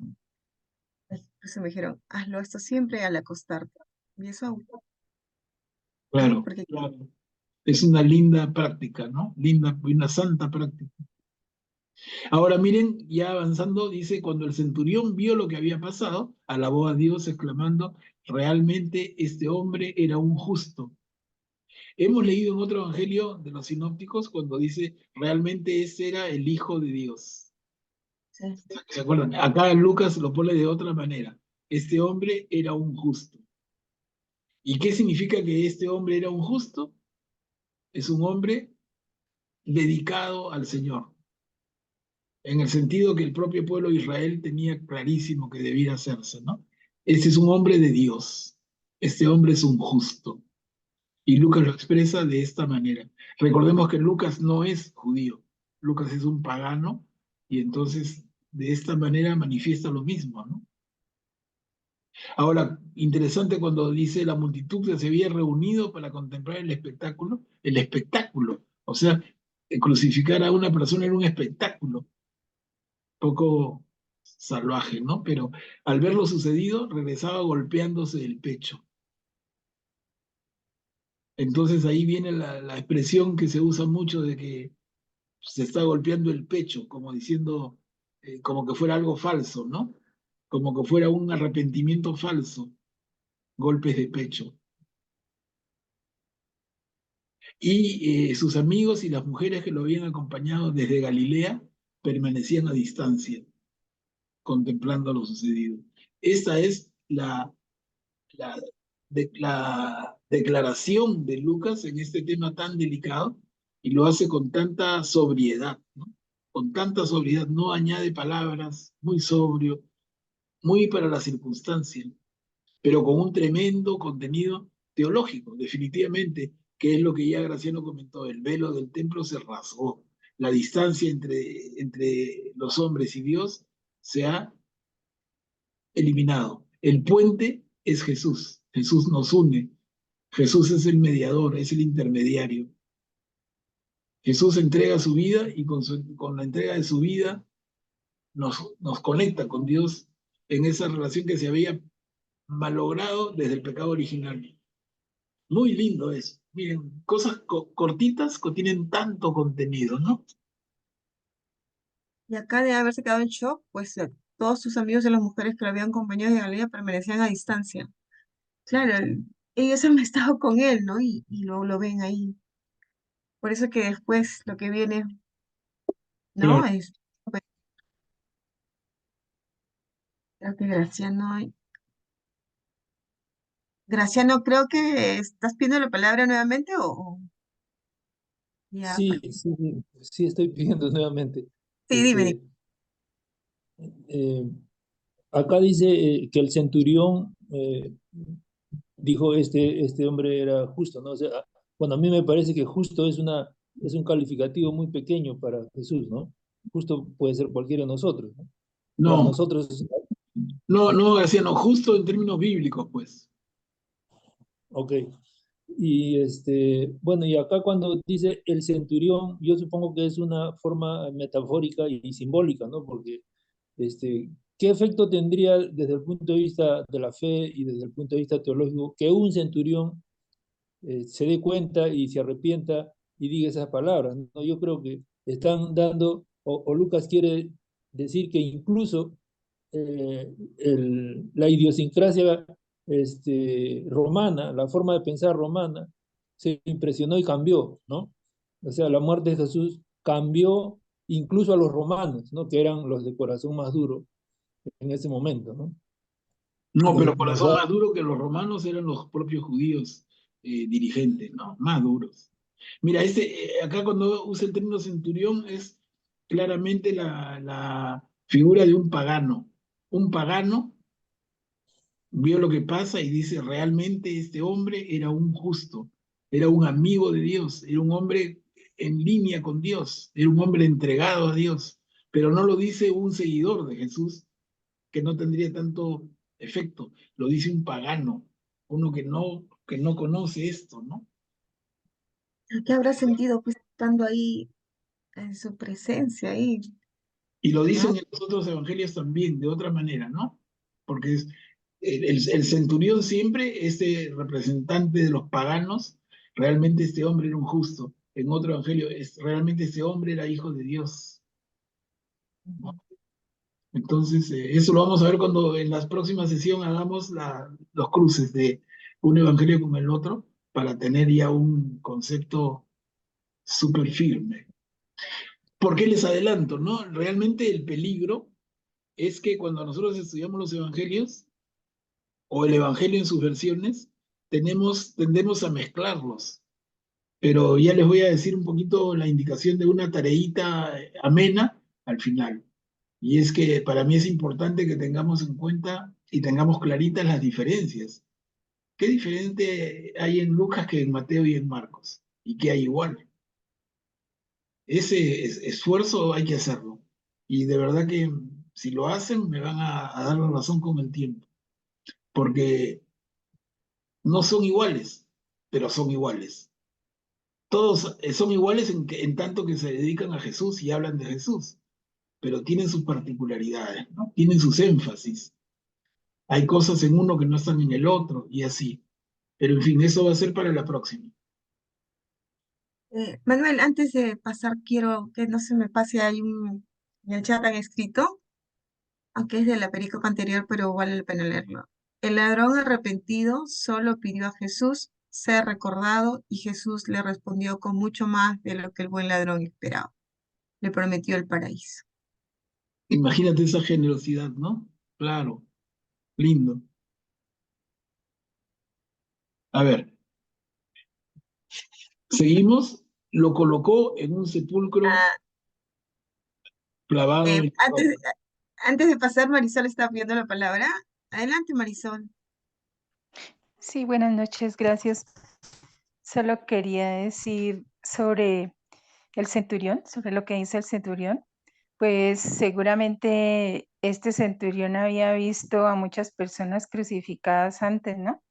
Por eso me dijeron, hazlo esto siempre al acostarte. Y eso hago Claro, porque claro. Es una linda práctica, ¿no? Linda, una santa práctica. Ahora miren, ya avanzando, dice, cuando el centurión vio lo que había pasado, alabó a Dios exclamando, realmente este hombre era un justo. Hemos leído en otro evangelio de los sinópticos cuando dice, realmente ese era el Hijo de Dios. sí, ¿Se acuerdan? Acá Lucas lo pone de otra manera. Este hombre era un justo. ¿Y qué significa que este hombre era un justo? Es un hombre dedicado al Señor, en el sentido que el propio pueblo de Israel tenía clarísimo que debía hacerse, ¿no? Este es un hombre de Dios, este hombre es un justo. Y Lucas lo expresa de esta manera. Recordemos que Lucas no es judío, Lucas es un pagano, y entonces de esta manera manifiesta lo mismo, ¿no? Ahora, interesante cuando dice la multitud que se había reunido para contemplar el espectáculo, o sea, crucificar a una persona era un espectáculo, poco salvaje, ¿no? Pero al ver lo sucedido, regresaba golpeándose el pecho. Entonces ahí viene la expresión que se usa mucho de que se está golpeando el pecho, como diciendo, como que fuera algo falso, ¿no? Como que fuera un arrepentimiento falso, golpes de pecho. Y sus amigos y las mujeres que lo habían acompañado desde Galilea permanecían a distancia, contemplando lo sucedido. Esta es la, la declaración de Lucas en este tema tan delicado y lo hace con tanta sobriedad, ¿no? Con tanta sobriedad, no añade palabras, muy sobrio, muy para la circunstancia, pero con un tremendo contenido teológico, definitivamente, que es lo que ya Graciano comentó, el velo del templo se rasgó, la distancia entre los hombres y Dios se ha eliminado. El puente es Jesús, Jesús nos une, Jesús es el mediador, es el intermediario. Jesús entrega su vida y con la entrega de su vida nos conecta con Dios en esa relación que se había malogrado desde el pecado original. Muy lindo eso. Miren, cosas cortitas que tienen tanto contenido, ¿no? y acá de haberse quedado en shock, pues todos sus amigos y las mujeres que lo habían acompañado de Galilea permanecían a distancia. Claro, ellos han estado con él, ¿no? Y luego lo ven ahí. Por eso que después lo que viene, ¿no? Claro. Pues, creo que Graciano, creo que estás pidiendo la palabra nuevamente o ya. Sí, sí, sí estoy pidiendo nuevamente. Sí, dime. Este, eh, Acá dice que el centurión dijo este hombre era justo, ¿no? O sea, bueno, a mí me parece que justo es un calificativo muy pequeño para Jesús, ¿no? Justo puede ser cualquiera de nosotros, ¿no? Para No, nosotros, no, Graciano, justo en términos bíblicos, pues. ok. Y bueno, y acá cuando dice el centurión, yo supongo que es una forma metafórica y simbólica, ¿no? Porque, ¿qué efecto tendría desde el punto de vista de la fe y desde el punto de vista teológico que un centurión se dé cuenta y se arrepienta y diga esas palabras, ¿no? Yo creo que están dando, o Lucas quiere decir que incluso la idiosincrasia romana, la forma de pensar romana, se impresionó y cambió, ¿no? O sea, la muerte de Jesús cambió incluso a los romanos, ¿no? Que eran los de corazón más duro en ese momento, ¿no? No, pero Nos corazón da, más duro que los romanos eran los propios judíos dirigentes, ¿no? Más duros. Mira, acá cuando usa el término centurión es claramente la figura de un pagano. Un pagano vio lo que pasa y dice, realmente este hombre era un justo, era un amigo de Dios, era un hombre en línea con Dios, era un hombre entregado a Dios, pero no lo dice un seguidor de Jesús, que no tendría tanto efecto, lo dice un pagano, uno que no conoce esto, ¿no? ¿Qué habrá sentido pues estando ahí en su presencia ahí, Y lo ¿no? dicen en los otros evangelios también, de otra manera, ¿no? Porque el centurión siempre, este representante de los paganos, realmente este hombre era un justo. En otro evangelio, realmente este hombre era hijo de Dios, ¿no? Entonces, eso lo vamos a ver cuando en la próxima sesión hagamos los cruces de un evangelio con el otro, para tener ya un concepto súper firme. ¿Por qué les adelanto, no? Realmente el peligro es que cuando nosotros estudiamos los evangelios, o el evangelio en sus versiones, tendemos a mezclarlos. Pero ya les voy a decir un poquito la indicación de una tareita amena al final. Y es que para mí es importante que tengamos en cuenta y tengamos claritas las diferencias. ¿Qué diferente hay en Lucas que en Mateo y en Marcos? ¿Y qué hay igual? Ese esfuerzo hay que hacerlo. Y de verdad que si lo hacen, me van a dar la razón con el tiempo. Porque no son iguales, pero son iguales. Todos son iguales en tanto que se dedican a Jesús y hablan de Jesús, pero tienen sus particularidades, ¿no? Tienen sus énfasis. Hay cosas en uno que no están en el otro y así. Pero en fin, eso va a ser para la próxima. Manuel, antes de pasar, quiero que no se me pase, en el chat han escrito, aunque es de la pericopa anterior, pero vale la pena leerlo. El ladrón arrepentido solo pidió a Jesús ser recordado y Jesús le respondió con mucho más de lo que el buen ladrón esperaba. Le prometió el paraíso. Imagínate esa generosidad, ¿no? Claro, lindo. A ver, seguimos. Lo colocó en un sepulcro Ah, clavado eh, en la antes, roca. antes de pasar, Marisol está pidiendo la palabra. Adelante, Marisol. Sí, buenas noches, gracias. Solo quería decir sobre el centurión, sobre lo que dice el centurión. Pues seguramente este centurión había visto a muchas personas crucificadas antes, ¿no?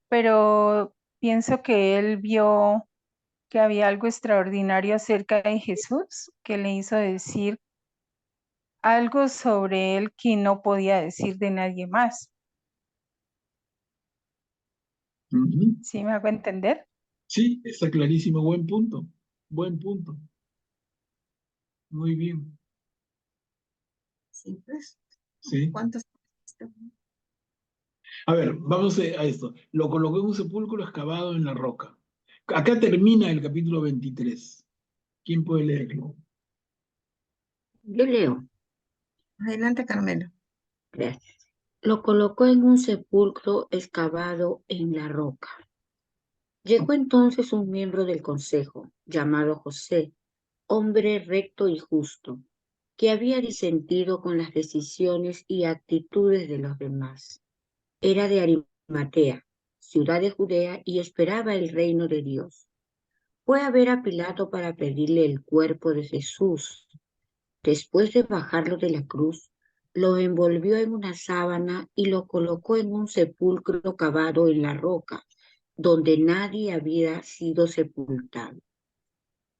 Pero pienso que él vio que había algo extraordinario acerca de Jesús, que le hizo decir algo sobre él que no podía decir de nadie más. Ujú. ¿Sí me hago entender? Sí, está clarísimo. Buen punto. Buen punto. Muy bien. Sí, pues, Sí. ¿cuántos? A ver, vamos a esto. Lo colocó en un sepulcro excavado en la roca. Acá termina el capítulo 23. ¿Quién puede leerlo? Yo leo, Adelante, Carmelo. gracias. Lo colocó en un sepulcro excavado en la roca. Llegó entonces un miembro del consejo, llamado José, hombre recto y justo, que había disentido con las decisiones y actitudes de los demás. Era de Arimatea, ciudad de Judea, y esperaba el reino de Dios. Fue a ver a Pilato para pedirle el cuerpo de Jesús. Después de bajarlo de la cruz, lo envolvió en una sábana y lo colocó en un sepulcro cavado en la roca, donde nadie había sido sepultado.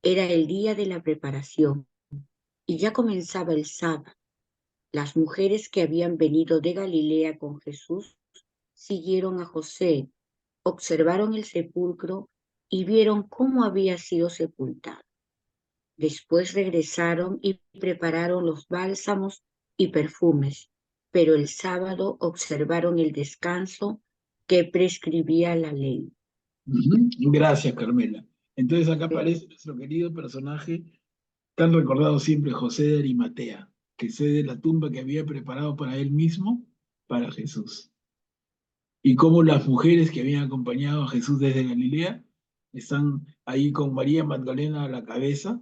Era el día de la preparación y ya comenzaba el sábado. Las mujeres que habían venido de Galilea con Jesús siguieron a José, observaron el sepulcro y vieron cómo había sido sepultado. Después regresaron y prepararon los bálsamos y perfumes, pero el sábado observaron el descanso que prescribía la ley. Ujú. Gracias, Carmela. Entonces acá aparece nuestro querido personaje, tan recordado siempre, José de Arimatea, que cede la tumba que había preparado para él mismo, para Jesús. Y cómo las mujeres que habían acompañado a Jesús desde Galilea están ahí con María Magdalena a la cabeza.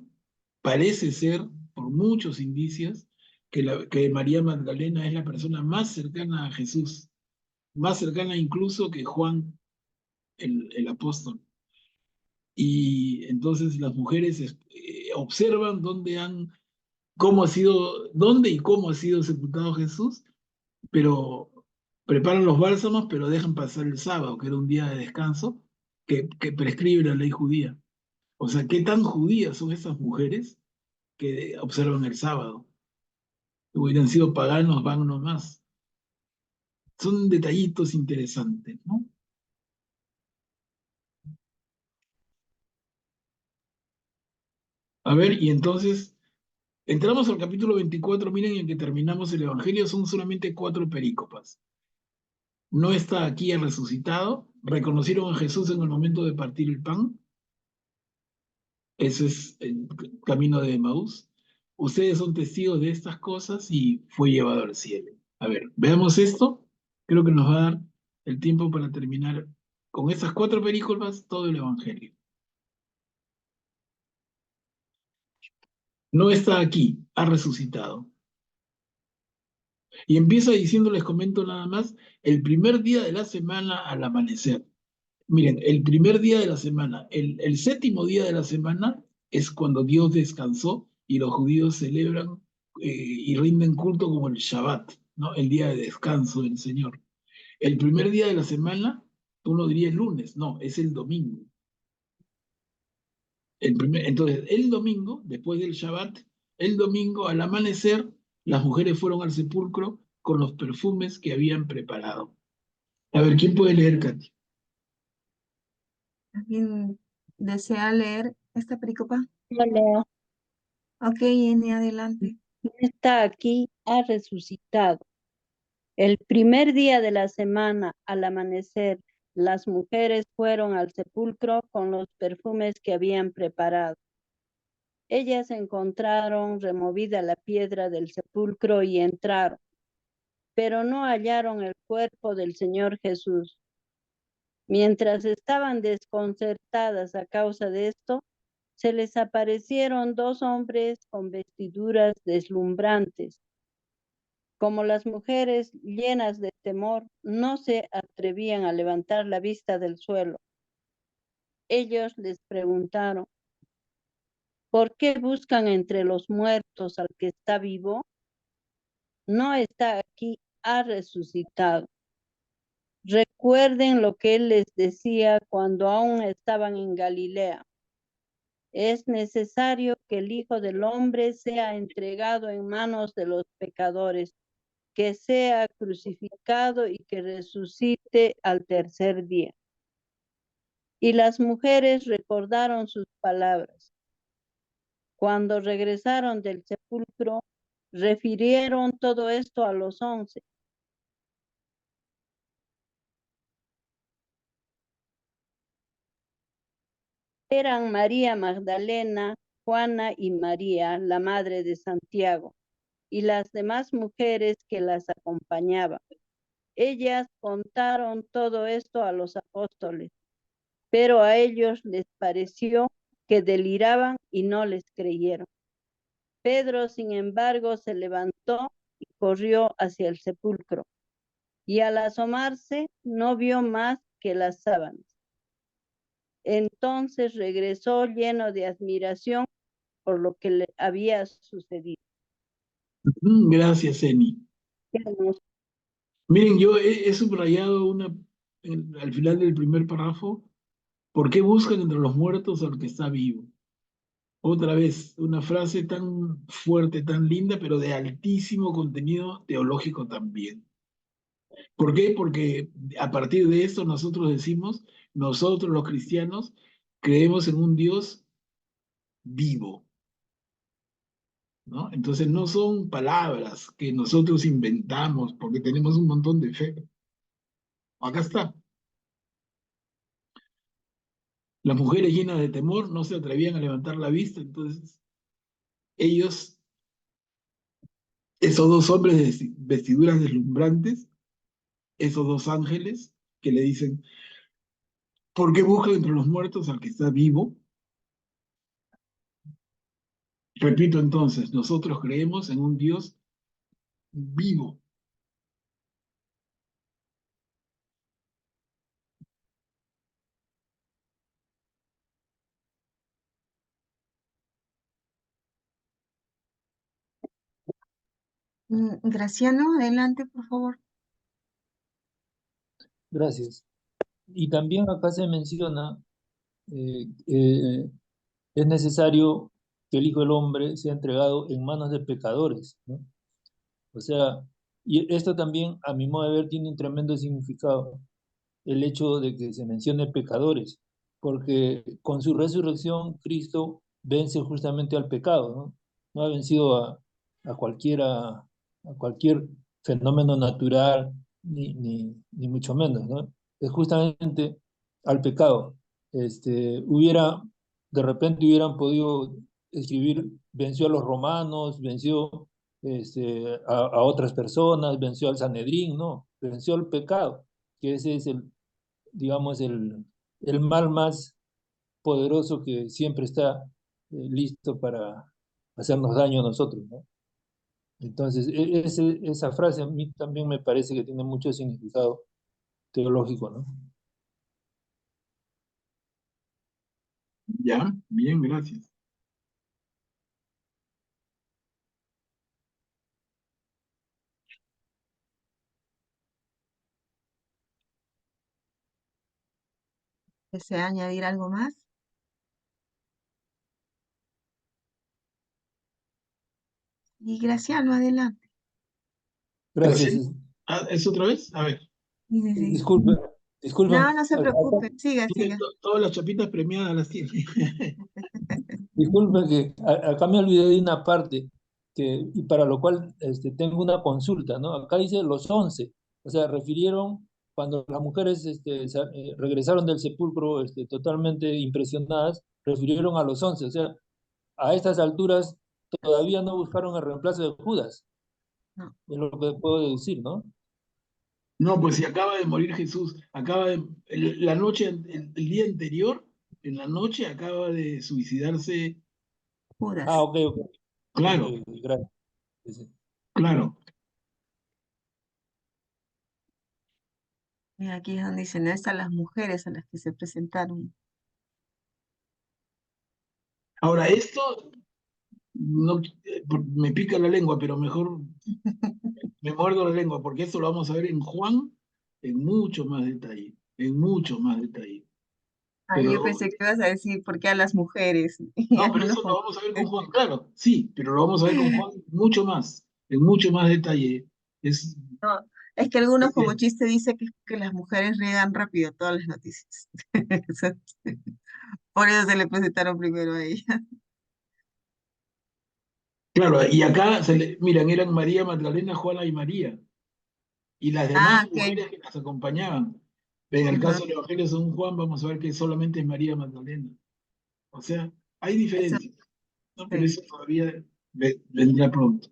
Parece ser, por muchos indicios, que María Magdalena es la persona más cercana a Jesús, más cercana incluso que Juan, el apóstol. Y entonces las mujeres observan dónde y cómo ha sido sepultado Jesús, pero preparan los bálsamos, pero dejan pasar el sábado, que era un día de descanso, que prescribe la ley judía. O sea, ¿qué tan judías son esas mujeres que observan el sábado? Hubieran sido paganos, van nomás. Son detallitos interesantes, ¿no? A ver, y entonces entramos al capítulo 24, miren, en que terminamos el Evangelio, son solamente 4 perícopas. No está aquí el resucitado, reconocieron a Jesús en el momento de partir el pan, ese es el camino de Emaús. Ustedes son testigos de estas cosas y fue llevado al cielo. A ver, veamos esto, creo que nos va a dar el tiempo para terminar con estas 4 perícopas todo el Evangelio. No está aquí, ha resucitado. Y empieza diciendo, les comento nada más, el primer día de la semana al amanecer. Miren, el primer día de la semana, el séptimo día de la semana es cuando Dios descansó y los judíos celebran y rinden culto como el Shabbat, ¿no? El día de descanso del Señor. El primer día de la semana, uno diría el lunes, no, es el domingo. Entonces, el domingo, después del Shabbat, el domingo al amanecer, las mujeres fueron al sepulcro con los perfumes que habían preparado. A ver, ¿quién puede leer, Katy? ¿Alguien desea leer esta pericopa? Yo leo. Ok, Eni, adelante. No está aquí, ha resucitado. El primer día de la semana, al amanecer, las mujeres fueron al sepulcro con los perfumes que habían preparado. Ellas encontraron removida la piedra del sepulcro y entraron, pero no hallaron el cuerpo del Señor Jesús. Mientras estaban desconcertadas a causa de esto, se les aparecieron 2 hombres con vestiduras deslumbrantes. Como las mujeres llenas de temor no se atrevían a levantar la vista del suelo, ellos les preguntaron, ¿por qué buscan entre los muertos al que está vivo? No está aquí, ha resucitado. Recuerden lo que él les decía cuando aún estaban en Galilea. Es necesario que el Hijo del Hombre sea entregado en manos de los pecadores, que sea crucificado y que resucite al tercer día. Y las mujeres recordaron sus palabras. Cuando regresaron del sepulcro, refirieron todo esto a los 11. Eran María Magdalena, Juana y María, la madre de Santiago, y las demás mujeres que las acompañaban. Ellas contaron todo esto a los apóstoles, pero a ellos les pareció que deliraban y no les creyeron. Pedro, sin embargo, se levantó y corrió hacia el sepulcro, y al asomarse no vio más que las sábanas. Entonces regresó lleno de admiración por lo que le había sucedido. Gracias, Eni. Qué hermoso. Miren, yo he subrayado al final del primer párrafo, ¿por qué buscan entre los muertos al que está vivo? Otra vez, una frase tan fuerte, tan linda, pero de altísimo contenido teológico también. ¿Por qué? Porque a partir de esto nosotros decimos, nosotros los cristianos creemos en un Dios vivo, ¿no? Entonces no son palabras que nosotros inventamos porque tenemos un montón de fe. Acá está. Las mujeres llenas de temor no se atrevían a levantar la vista, entonces ellos, esos 2 hombres de vestiduras deslumbrantes, esos 2 ángeles que le dicen, ¿por qué buscan entre los muertos al que está vivo? Repito entonces, nosotros creemos en un Dios vivo. Graciano, adelante, por favor. Gracias. Y también acá se menciona, es necesario que el Hijo del Hombre sea entregado en manos de pecadores, ¿no? O sea, y esto también, a mi modo de ver, tiene un tremendo significado, el hecho de que se mencione pecadores, porque con su resurrección Cristo vence justamente al pecado, ¿no? No ha vencido a cualquier fenómeno natural, ni mucho menos, ¿no? Es justamente al pecado. De repente hubieran podido escribir, venció a los romanos, venció a otras personas, venció al Sanedrín, no, venció al pecado, que ese es digamos, el mal más poderoso que siempre está listo para hacernos daño a nosotros, ¿no? Entonces, esa frase a mí también me parece que tiene mucho significado teológico, ¿no? Ya, bien, gracias. ¿Desea añadir algo más? Y Graciano, adelante. Gracias. Gracias. ¿Es otra vez? A ver. Sí, sí, sí. Disculpen. No, no se preocupe, siga, siga. Todas las chapitas premiadas las tiene. Disculpen que acá me olvidé de una parte y para lo cual tengo una consulta, ¿no? Acá dice los 11, o sea, refirieron cuando las mujeres regresaron del sepulcro totalmente impresionadas, refirieron a los 11, o sea, a estas alturas todavía no buscaron el reemplazo de Judas, No. es lo que puedo deducir, ¿no? No, pues si acaba de morir Jesús, la noche, el día anterior, en la noche acaba de suicidarse. Judas. Ah, ok. Claro, Gracias. Sí. claro. Y aquí es donde dicen, estas las mujeres a las que se presentaron. Ahora, esto no, me pica la lengua, pero mejor me muerdo la lengua, porque esto lo vamos a ver en Juan en mucho más detalle, en mucho más detalle. Ah, yo Pero, pensé que ibas a decir por qué a las mujeres y no, a pero los eso lo vamos a ver con hombres. Juan, claro, sí, pero lo vamos a ver con Juan mucho más, en mucho más detalle. Es, No, es que algunos como es- chiste dice que las mujeres riegan rápido todas las noticias. Por eso se le presentaron primero a ella. claro, y acá, miran, eran María Magdalena, Juana y María, y las demás Ah, ok. mujeres que las acompañaban. En el Ajá. caso del Evangelio según Juan, vamos a ver que solamente es María Magdalena. O sea, hay Eso, diferencias, ¿no? Pero sí. eso todavía vendrá pronto.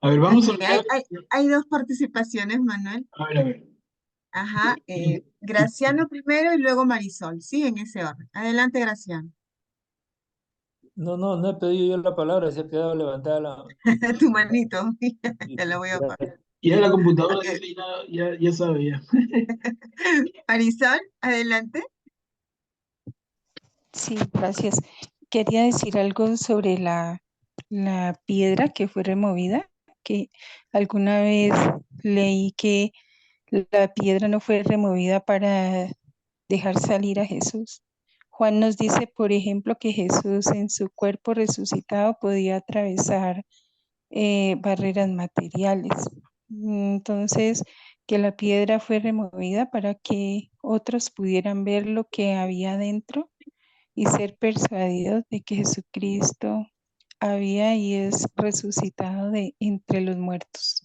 A ver, Ok, vamos a mirar. hay dos participaciones, Manuel. A ver. Ajá. Graciano primero y luego Marisol. Sí, en ese orden. Adelante, Graciano. No he pedido yo la palabra, se ha quedado levantada Tu manito. Ya la voy a parar. Gracias. Ya la computadora Ok. dice, ya sabe, ya. Marisol, adelante. Sí, gracias. Quería decir algo sobre la piedra que fue removida, que alguna vez leí que la piedra no fue removida para dejar salir a Jesús. Juan nos dice, por ejemplo, que Jesús en su cuerpo resucitado podía atravesar barreras materiales. Entonces, que la piedra fue removida para que otros pudieran ver lo que había dentro y ser persuadidos de que Jesucristo había y es resucitado de entre los muertos.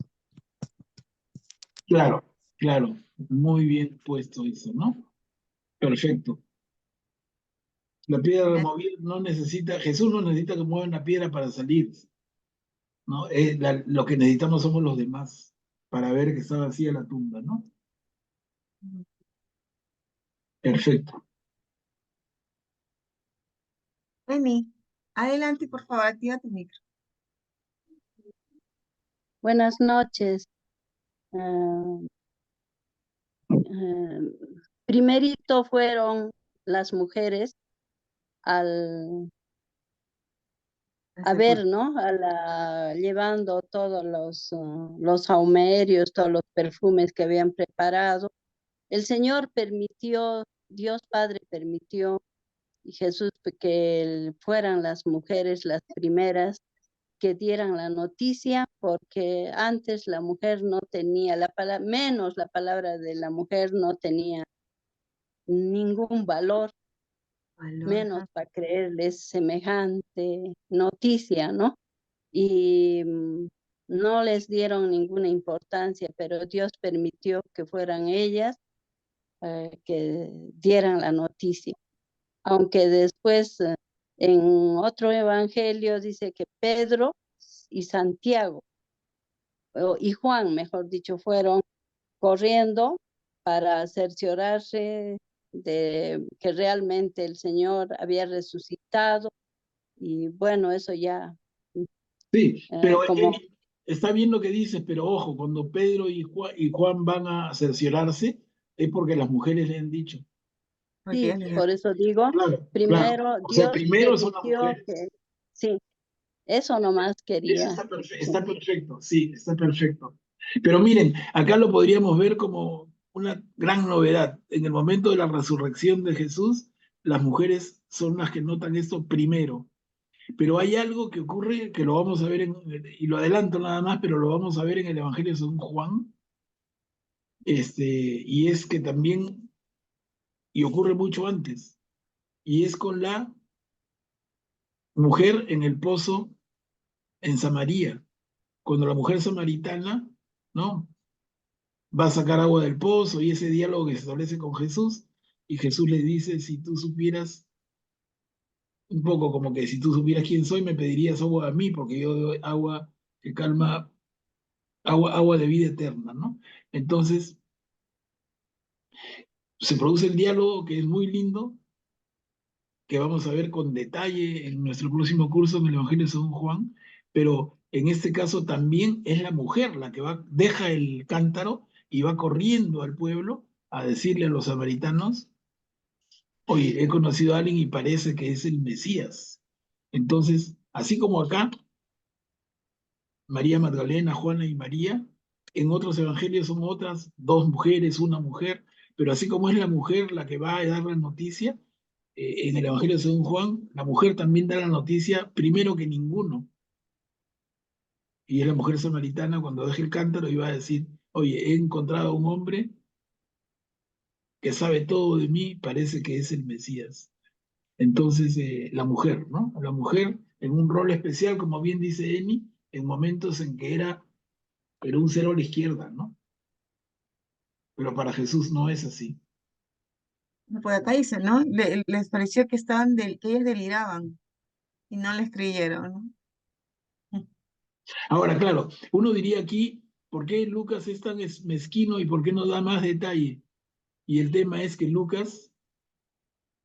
Claro, claro. Muy bien puesto eso, ¿no? Perfecto. La piedra removida no necesita, Jesús no necesita que muevan la piedra para salir, ¿no? Lo que necesitamos somos los demás para ver que está vacía la tumba, ¿no? Perfecto. Emi, Adelante, por favor, activa tu micro. Buenas noches. Primerito fueron las mujeres a ver, ¿no? Llevando todos los saumerios, todos los perfumes que habían preparado. El Señor permitió, Dios Padre permitió, y Jesús, que fueran las mujeres las primeras que dieran la noticia, porque antes la mujer no tenía menos la palabra de la mujer no tenía ningún valor, menos para creerles semejante noticia, ¿no? Y no les dieron ninguna importancia, pero Dios permitió que fueran ellas que dieran la noticia. Aunque después en otro evangelio dice que Pedro y Santiago, y Juan, mejor dicho, fueron corriendo para cerciorarse de que realmente el Señor había resucitado. Y bueno, eso ya Sí, pero como... está bien lo que dices, pero ojo, cuando Pedro y Juan van a cerciorarse, es porque las mujeres le han dicho. Sí, por eso digo, Claro, primero claro. O sea, Dios primero son las permitió mujeres. que... Sí, eso nomás Eso quería. está perfecto, sí, está perfecto. Pero miren, acá lo podríamos ver como una gran novedad. En el momento de la resurrección de Jesús, las mujeres son las que notan esto primero. Pero hay algo que ocurre que lo vamos a ver, y lo adelanto nada más, pero lo vamos a ver en el Evangelio según Juan, y es que también, y ocurre mucho antes, y es con la mujer en el pozo en Samaria, cuando la mujer samaritana, ¿no? Va a sacar agua del pozo y ese diálogo que se establece con Jesús, y Jesús le dice, si tú supieras, un poco como que si tú supieras quién soy, me pedirías agua a mí, porque yo doy agua que calma, agua de vida eterna, ¿no? Entonces, se produce el diálogo que es muy lindo, que vamos a ver con detalle en nuestro próximo curso en el Evangelio según Juan, pero en este caso también es la mujer la que deja el cántaro y va corriendo al pueblo a decirle a los samaritanos, oye, he conocido a alguien y parece que es el Mesías. Entonces, así como acá, María Magdalena, Juana y María, en otros evangelios son otras, dos mujeres, una mujer, pero así como es la mujer la que va a dar la noticia, en el Evangelio según Juan, la mujer también da la noticia primero que ninguno. Y es la mujer samaritana cuando deja el cántaro y va a decir, oye, he encontrado a un hombre que sabe todo de mí, parece que es el Mesías. Entonces, la mujer, ¿no? La mujer en un rol especial, como bien dice Eni, en momentos en que era, pero un cero a la izquierda, ¿no? Pero para Jesús no es así. Pues acá dice, ¿no? Les pareció que que ellos deliraban y no les creyeron, ¿no? Ahora, claro, uno diría aquí, ¿por qué Lucas es tan mezquino y por qué no da más detalle? Y el tema es que Lucas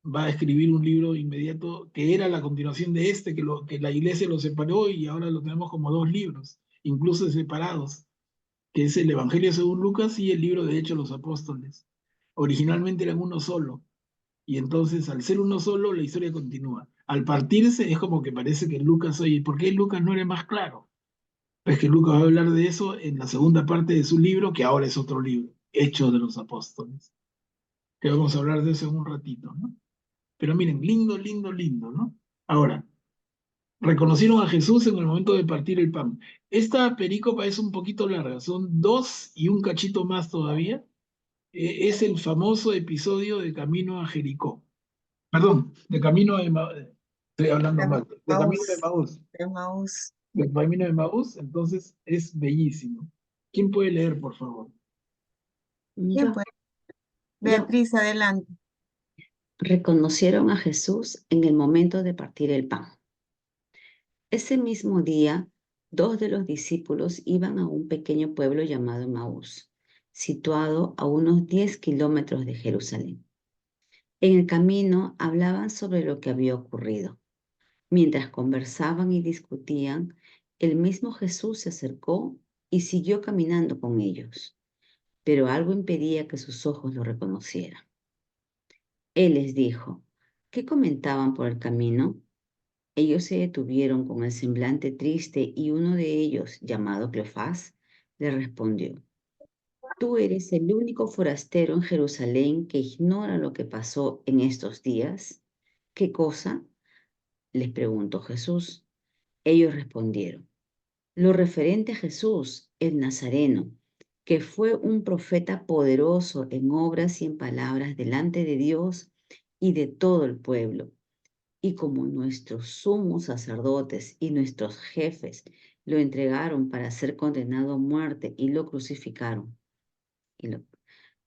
va a escribir un libro inmediato que era la continuación de este, que la iglesia lo separó y ahora lo tenemos como dos libros, incluso separados, que es el Evangelio según Lucas y el libro de Hechos de los Apóstoles. Originalmente eran uno solo, y entonces al ser uno solo, la historia continúa. Al partirse es como que parece que Lucas, oye, ¿por qué Lucas no era más claro? Es que Lucas va a hablar de eso en la segunda parte de su libro, que ahora es otro libro, Hechos de los Apóstoles, que vamos a hablar de eso en un ratito, ¿no? Pero miren, lindo, lindo, lindo, ¿no? Ahora, reconocieron a Jesús en el momento de partir el pan. Esta perícopa es un poquito larga, son dos y un cachito más todavía. Es el famoso episodio de Camino a Jericó. Perdón, de Camino de estoy hablando mal, de Camino de Maús. De Maús. De Camino de Maús, entonces es bellísimo. ¿Quién puede leer, por favor? ¿Quién puede? Beatriz, adelante. Reconocieron a Jesús en el momento de partir el pan. Ese mismo día, dos de los discípulos iban a un pequeño pueblo llamado Maús, situado a unos 10 kilómetros de Jerusalén. En el camino hablaban sobre lo que había ocurrido. Mientras conversaban y discutían, el mismo Jesús se acercó y siguió caminando con ellos, pero algo impedía que sus ojos lo reconocieran. Él les dijo, ¿qué comentaban por el camino? Ellos se detuvieron con el semblante triste y uno de ellos, llamado Cleofás, le respondió, ¿tú eres el único forastero en Jerusalén que ignora lo que pasó en estos días? ¿Qué cosa? Les preguntó Jesús. Ellos respondieron, lo referente a Jesús, el Nazareno, que fue un profeta poderoso en obras y en palabras delante de Dios y de todo el pueblo. Y como nuestros sumos sacerdotes y nuestros jefes lo entregaron para ser condenado a muerte y lo crucificaron,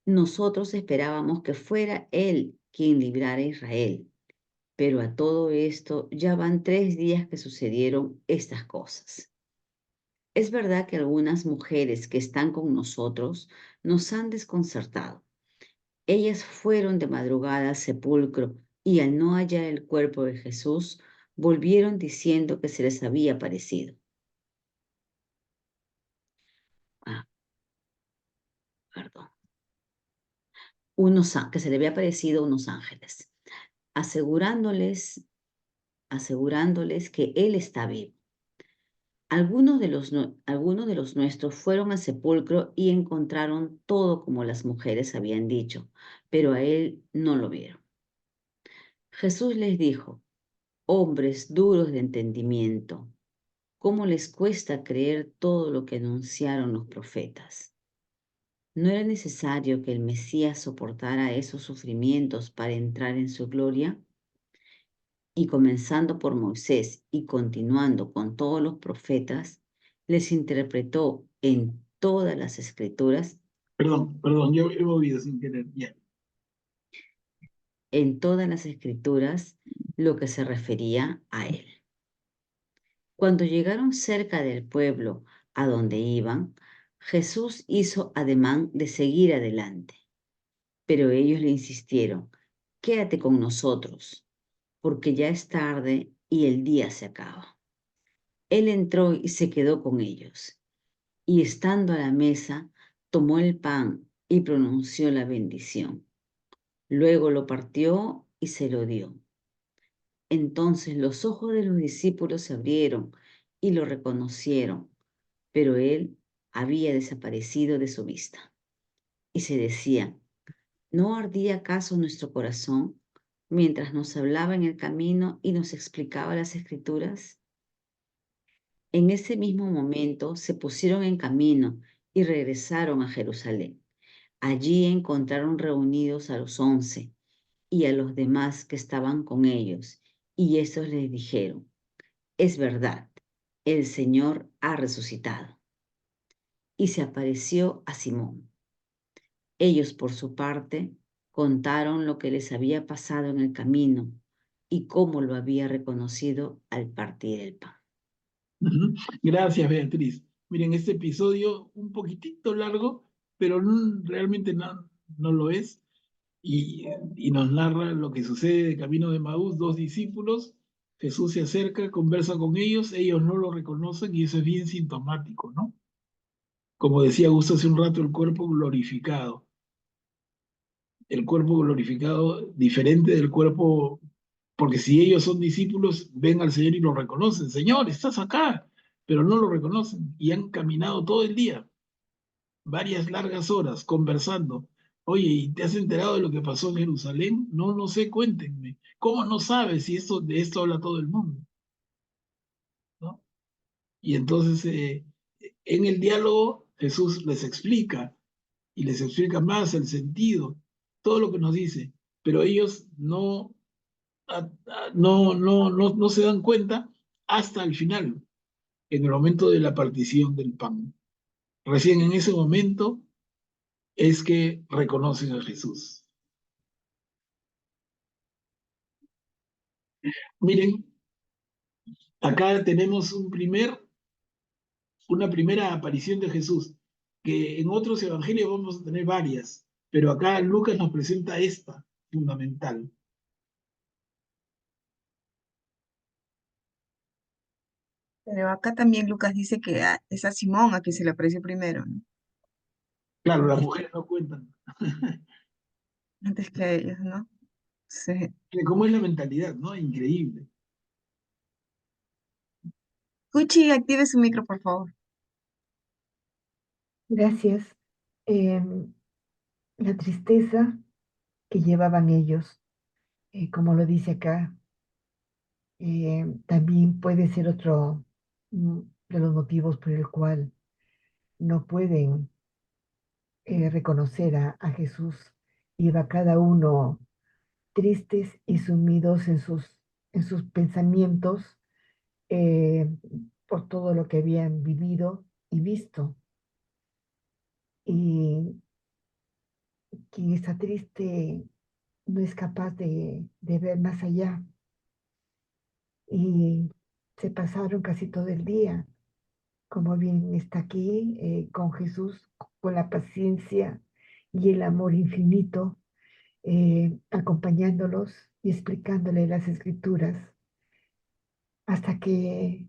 nosotros esperábamos que fuera Él quien librara a Israel. Pero a todo esto ya van 3 días que sucedieron estas cosas. Es verdad que algunas mujeres que están con nosotros nos han desconcertado. Ellas fueron de madrugada al sepulcro y al no hallar el cuerpo de Jesús, volvieron diciendo que se les había aparecido. Que se le había aparecido unos ángeles, asegurándoles que Él está vivo. Algunos de los nuestros fueron al sepulcro y encontraron todo como las mujeres habían dicho, pero a Él no lo vieron. Jesús les dijo, hombres duros de entendimiento, ¿cómo les cuesta creer todo lo que anunciaron los profetas? ¿No era necesario que el Mesías soportara esos sufrimientos para entrar en su gloria? Y comenzando por Moisés y continuando con todos los profetas, les interpretó en todas las escrituras. Perdón, yo he movido sin querer, ya. En todas las escrituras lo que se refería a él. Cuando llegaron cerca del pueblo a donde iban, Jesús hizo ademán de seguir adelante. Pero ellos le insistieron, quédate con nosotros, porque ya es tarde y el día se acaba. Él entró y se quedó con ellos, y estando a la mesa, tomó el pan y pronunció la bendición. Luego lo partió y se lo dio. Entonces los ojos de los discípulos se abrieron y lo reconocieron, pero él había desaparecido de su vista. Y se decían, ¿no ardía acaso nuestro corazón mientras nos hablaba en el camino y nos explicaba las Escrituras? En ese mismo momento se pusieron en camino y regresaron a Jerusalén. Allí encontraron reunidos a los 11 y a los demás que estaban con ellos, y estos les dijeron, es verdad, el Señor ha resucitado. Y se apareció a Simón. Ellos, por su parte, contaron lo que les había pasado en el camino y cómo lo había reconocido al partir el pan. Gracias, Beatriz. Miren, este episodio un poquitito largo, pero realmente no lo es. Y nos narra lo que sucede de camino de Emaús, 2 discípulos. Jesús se acerca, conversa con ellos no lo reconocen y eso es bien sintomático, ¿no? Como decía Augusto hace un rato, el cuerpo glorificado. El cuerpo glorificado diferente del cuerpo, porque si ellos son discípulos, ven al Señor y lo reconocen. Señor, estás acá, pero no lo reconocen y han caminado todo el día, varias largas horas, conversando. Oye, ¿y te has enterado de lo que pasó en Jerusalén? No, no sé, cuéntenme. ¿Cómo no sabes si de esto habla todo el mundo? ¿No? Y entonces, en el diálogo, Jesús les explica y les explica más el sentido, todo lo que nos dice, pero ellos no se dan cuenta hasta el final, en el momento de la partición del pan. Recién en ese momento es que reconocen a Jesús. Miren, acá tenemos una primera aparición de Jesús, que en otros evangelios vamos a tener varias, pero acá Lucas nos presenta esta fundamental. Pero acá también Lucas dice que es a Simón a quien se le apareció primero, ¿no? Claro, las Antes, mujeres no cuentan. antes que ellos, ¿no? Sí. Que ¿Cómo es la mentalidad, no? Increíble. Cuchi, active su micro, por favor. Gracias. La tristeza que llevaban ellos, como lo dice acá, también puede ser otro de los motivos por el cual no pueden reconocer a Jesús. Iba cada uno tristes y sumidos en sus pensamientos eh, por todo lo que habían vivido y visto. Y quien está triste no es capaz de ver más allá. Y se pasaron casi todo el día, como bien está aquí, con Jesús, con la paciencia y el amor infinito, acompañándolos y explicándole las escrituras, hasta que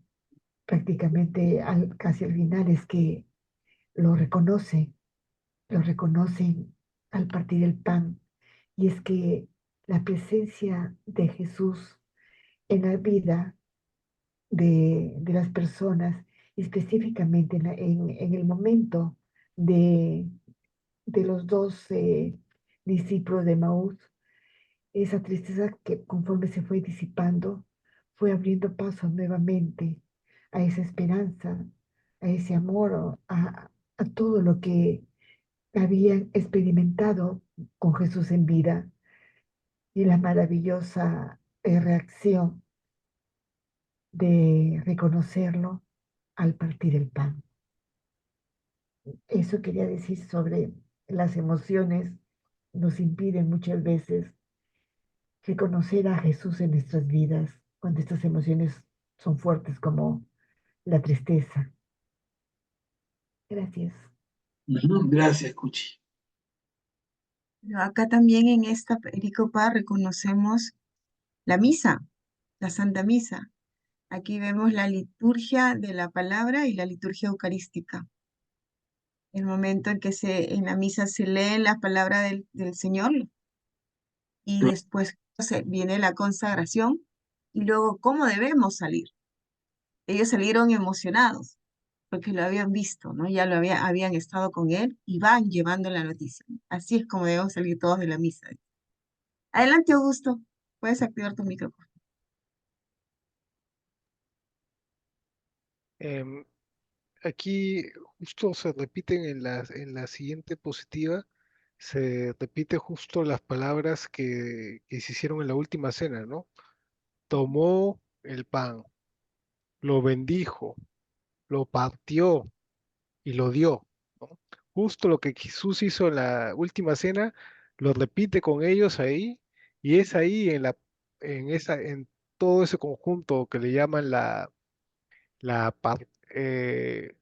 prácticamente casi al final es que lo reconoce, lo reconocen al partir el pan. Y es que la presencia de Jesús en la vida de las personas, específicamente en el momento de, de los dos discípulos de Maús, esa tristeza que conforme se fue disipando, fue abriendo paso nuevamente a esa esperanza, a ese amor, a todo lo que habían experimentado con Jesús en vida y la maravillosa reacción de reconocerlo al partir el pan. Eso quería decir sobre las emociones nos impiden muchas veces reconocer a Jesús en nuestras vidas cuando estas emociones son fuertes como la tristeza. Gracias. Gracias, Cuchi. Pero acá también en esta pericopa reconocemos la misa, la Santa Misa. Aquí vemos la liturgia de la palabra y la liturgia eucarística. El momento en que en la misa se lee la palabra del Señor y después viene la consagración y luego cómo debemos salir. Ellos salieron emocionados porque lo habían visto, ¿no? Ya habían estado con él y van llevando la noticia. Así es como debemos salir todos de la misa. Adelante, Augusto. Puedes activar tu micrófono. Em, Aquí justo se repiten en la siguiente positiva, se repite justo las palabras que se hicieron en la última cena, ¿no? Tomó el pan, lo bendijo, lo partió y lo dio, ¿no? Justo lo que Jesús hizo en la última cena, lo repite con ellos ahí, y es ahí en todo ese conjunto que le llaman la, par- eh,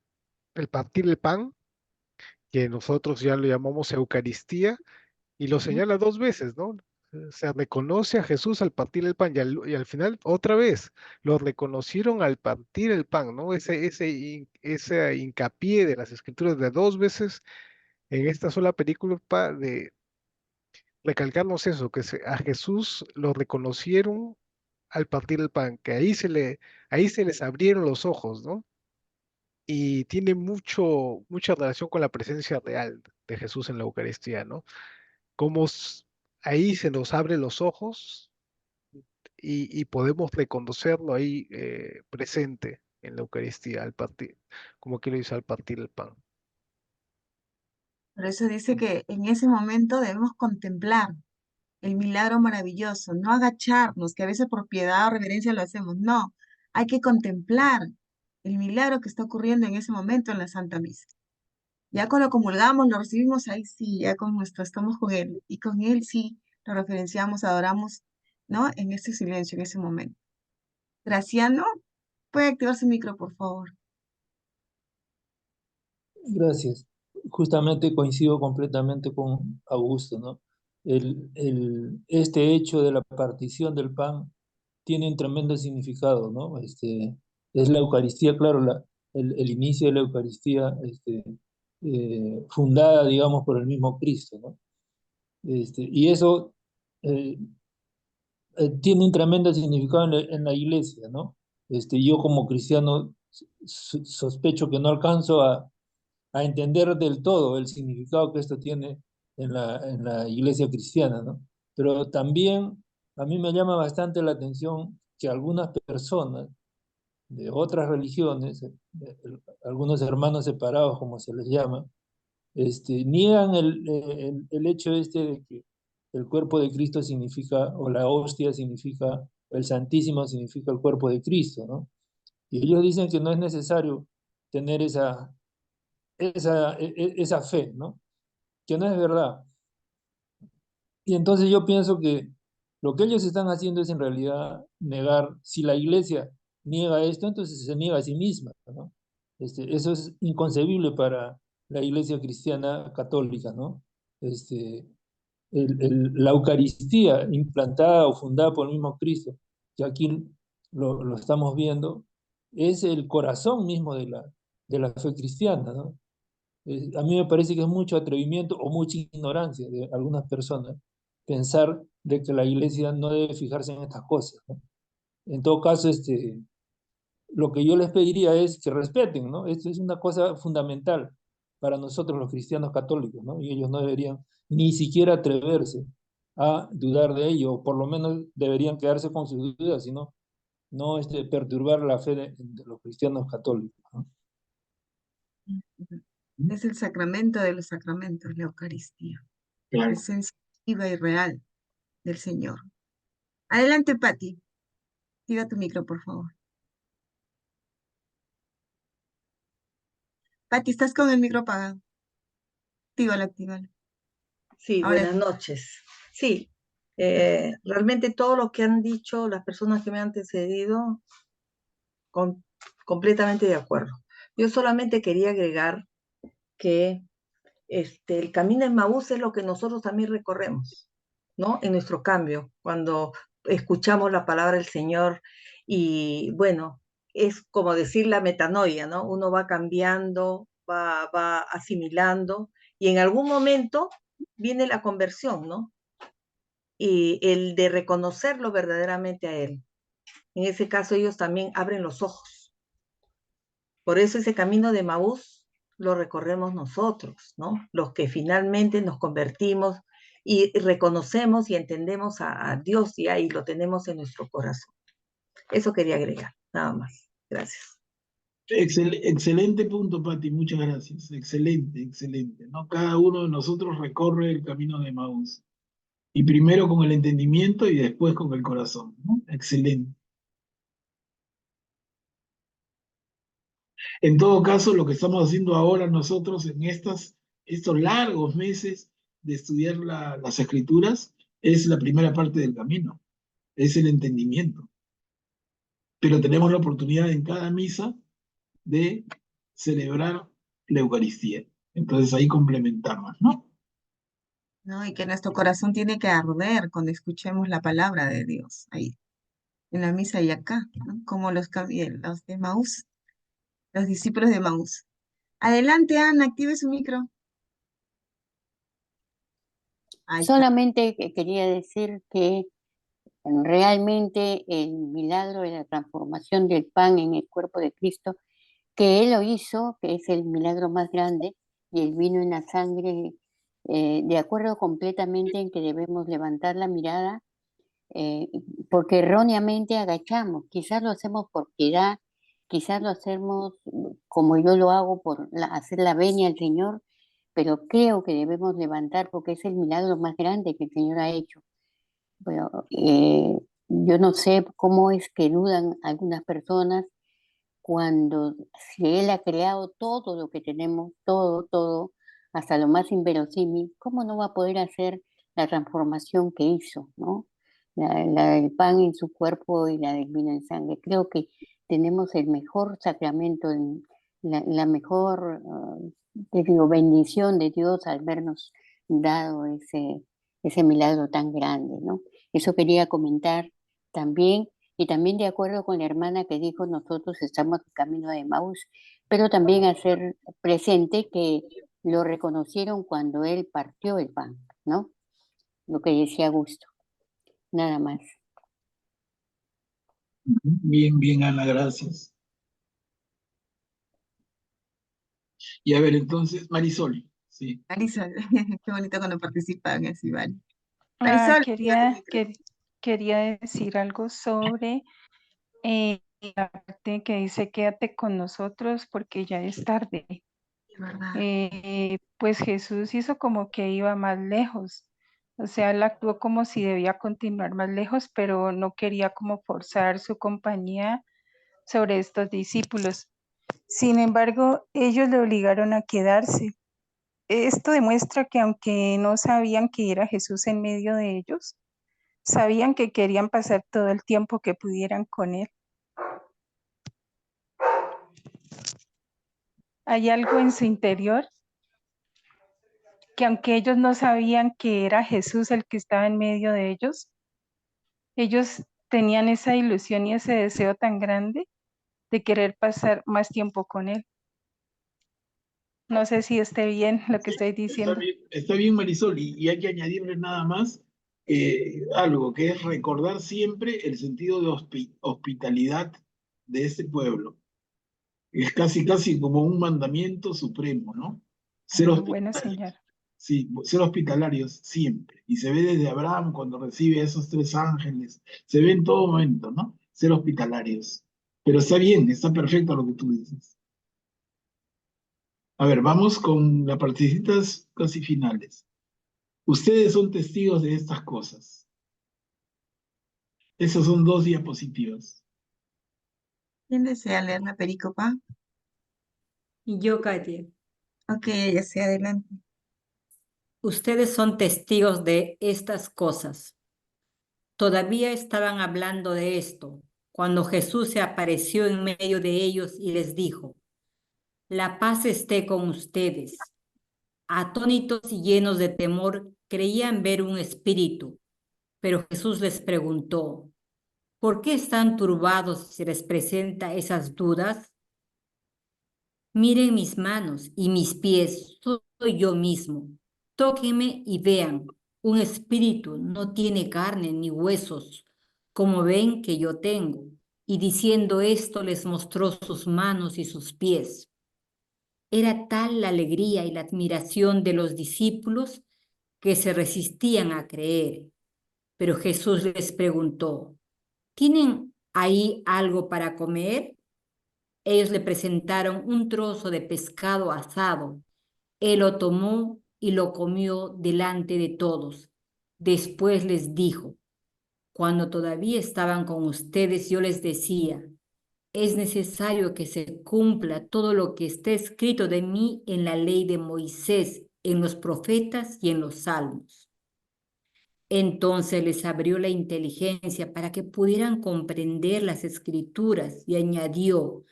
el partir el pan, que nosotros ya lo llamamos Eucaristía, y lo Ujú. señala dos veces, ¿no? Se reconoce a Jesús al partir el pan y al final otra vez lo reconocieron al partir el pan, ¿no? Ese hincapié de las escrituras de dos veces en esta sola película de recalcarnos eso, a Jesús lo reconocieron al partir el pan, que ahí se les abrieron los ojos, ¿no? Y tiene mucha relación con la presencia real de Jesús en la Eucaristía, ¿no? Cómo ahí se nos abren los ojos y podemos reconocerlo ahí presente en la Eucaristía al partir, como que lo dice al partir el pan. Por eso dice que en ese momento debemos contemplar el milagro maravilloso, no agacharnos, que a veces por piedad o reverencia lo hacemos. No, hay que contemplar el milagro que está ocurriendo en ese momento en la Santa Misa. Ya cuando comulgamos, lo recibimos ahí sí, ya con nuestro, estamos con Él, y con Él sí, lo referenciamos, adoramos, ¿no? En ese silencio, en ese momento. Graciano, puede activar su micro, por favor. Gracias. Justamente coincido completamente con Augusto, ¿no? Este hecho de la partición del pan tiene un tremendo significado, ¿no? es la Eucaristía, claro, el inicio de la Eucaristía fundada, digamos, por el mismo Cristo, ¿no? Y eso tiene un tremendo significado en la iglesia, ¿no? Yo como cristiano sospecho que no alcanzo a entender del todo el significado que esto tiene en la iglesia cristiana, ¿no? Pero también a mí me llama bastante la atención que algunas personas de otras religiones, algunos hermanos separados, como se les llama, niegan el hecho de que el cuerpo de Cristo significa, o la hostia significa, el Santísimo significa el cuerpo de Cristo, ¿no? Y ellos dicen que no es necesario tener esa fe, ¿no? Que no es verdad. Y entonces yo pienso que lo que ellos están haciendo es en realidad negar, si la iglesia niega esto, entonces se niega a sí misma, ¿no? Eso es inconcebible para la iglesia cristiana católica, ¿no? La Eucaristía implantada o fundada por el mismo Cristo, que aquí lo estamos viendo, es el corazón mismo de la fe cristiana, ¿no? A mí me parece que es mucho atrevimiento o mucha ignorancia de algunas personas pensar de que la iglesia no debe fijarse en estas cosas, ¿no? En todo caso, lo que yo les pediría es que respeten, ¿no? Esto es una cosa fundamental para nosotros los cristianos católicos, ¿no? Y ellos no deberían ni siquiera atreverse a dudar de ello, o por lo menos deberían quedarse con sus dudas, sino no perturbar la fe de los cristianos católicos, ¿no? Es el sacramento de los sacramentos, la Eucaristía. Claro. Presencia viva y real del Señor. Adelante, Patti. Activa tu micro, por favor. Patti, estás con el micro apagado. Actívalo, actívalo. Sí, Ahora buenas noches. Sí, realmente todo lo que han dicho las personas que me han antecedido, completamente de acuerdo. Yo solamente quería agregar que el camino en Maús es lo que nosotros también recorremos, ¿no? En nuestro cambio, cuando escuchamos la palabra del Señor y, bueno, es como decir la metanoia, ¿no? Uno va cambiando, va asimilando y en algún momento viene la conversión, ¿no? Y el de reconocerlo verdaderamente a Él. En ese caso ellos también abren los ojos. Por eso ese camino de Maús lo recorremos nosotros, ¿no? Los que finalmente nos convertimos y reconocemos y entendemos a Dios y ahí lo tenemos en nuestro corazón. Eso quería agregar, nada más. Gracias. Excelente punto, Pati, muchas gracias. Excelente, excelente, ¿no? Cada uno de nosotros recorre el camino de Maús. Y primero con el entendimiento y después con el corazón, ¿no? Excelente. En todo caso, lo que estamos haciendo ahora nosotros en estos largos meses de estudiar las escrituras es la primera parte del camino, es el entendimiento. Pero tenemos la oportunidad en cada misa de celebrar la Eucaristía. Entonces ahí complementamos, ¿no? ¿no? Y que nuestro corazón tiene que arder cuando escuchemos la palabra de Dios, ahí, en la misa y acá, ¿no? Como los de Maús, los discípulos de Maús. Adelante, Ana, active su micro. Ahí está. Solamente quería decir que realmente el milagro de la transformación del pan en el cuerpo de Cristo, que Él lo hizo, que es el milagro más grande, y el vino en la sangre, de acuerdo completamente en que debemos levantar la mirada, porque erróneamente agachamos. Quizás lo hacemos por piedad, quizás lo hacemos como yo lo hago por hacer la venia al Señor, pero creo que debemos levantar porque es el milagro más grande que el Señor ha hecho. Bueno, yo no sé cómo es que dudan algunas personas cuando si Él ha creado todo lo que tenemos, todo, hasta lo más inverosímil, ¿cómo no va a poder hacer la transformación que hizo, ¿no? La del pan en su cuerpo y la del vino en sangre. Creo que tenemos el mejor sacramento, la mejor, te digo, bendición de Dios al vernos dado ese milagro tan grande, ¿no? Eso quería comentar también. Y también de acuerdo con la hermana que dijo, nosotros estamos en camino de Emaús, pero también hacer presente que lo reconocieron cuando él partió el pan, ¿no? Lo que decía Augusto, nada más. Bien, bien, Ana, gracias. Y a ver, entonces, Marisol, sí. Marisol, qué bonito cuando participan así, ¿vale? Ah, Marisol, quería decir algo sobre la parte que dice quédate con nosotros porque ya es tarde. ¿verdad? Pues Jesús hizo como que iba más lejos, o sea, él actuó como si debía continuar más lejos, pero no quería como forzar su compañía sobre estos discípulos. Sin embargo, ellos le obligaron a quedarse. Esto demuestra que aunque no sabían que era Jesús en medio de ellos, sabían que querían pasar todo el tiempo que pudieran con él. Hay algo en su interior que aunque ellos no sabían que era Jesús el que estaba en medio de ellos tenían esa ilusión y ese deseo tan grande de querer pasar más tiempo con él. No sé si esté bien lo que estoy diciendo. Está bien, Marisol, y hay que añadirle nada más algo, que es recordar siempre el sentido de hospitalidad de ese pueblo. Es casi, casi como un mandamiento supremo, ¿no? Ser Bueno, hospitalarios. señor. Sí, ser hospitalarios siempre. Y se ve desde Abraham cuando recibe a esos 3 ángeles. Se ve en todo momento, ¿no? Ser hospitalarios. Pero está bien, está perfecto lo que tú dices. A ver, vamos con las partecitas casi finales. Ustedes son testigos de estas cosas. Esas son 2 diapositivas. ¿Quién desea leer la pericopa? Y yo, Katia. Ok, ella sea adelante. Ustedes son testigos de estas cosas. Todavía estaban hablando de esto cuando Jesús se apareció en medio de ellos y les dijo, la paz esté con ustedes. Atónitos y llenos de temor, creían ver un espíritu, pero Jesús les preguntó, ¿por qué están turbados si se les presenta esas dudas? Miren mis manos y mis pies, soy yo mismo. Tóquenme y vean, un espíritu no tiene carne ni huesos, como ven que yo tengo. Y diciendo esto les mostró sus manos y sus pies. Era tal la alegría y la admiración de los discípulos que se resistían a creer. Pero Jesús les preguntó, ¿tienen ahí algo para comer? Ellos le presentaron un trozo de pescado asado. Él lo tomó y lo comió delante de todos. Después les dijo, cuando todavía estaban con ustedes, yo les decía, es necesario que se cumpla todo lo que está escrito de mí en la ley de Moisés, en los profetas y en los salmos. Entonces les abrió la inteligencia para que pudieran comprender las escrituras y añadió,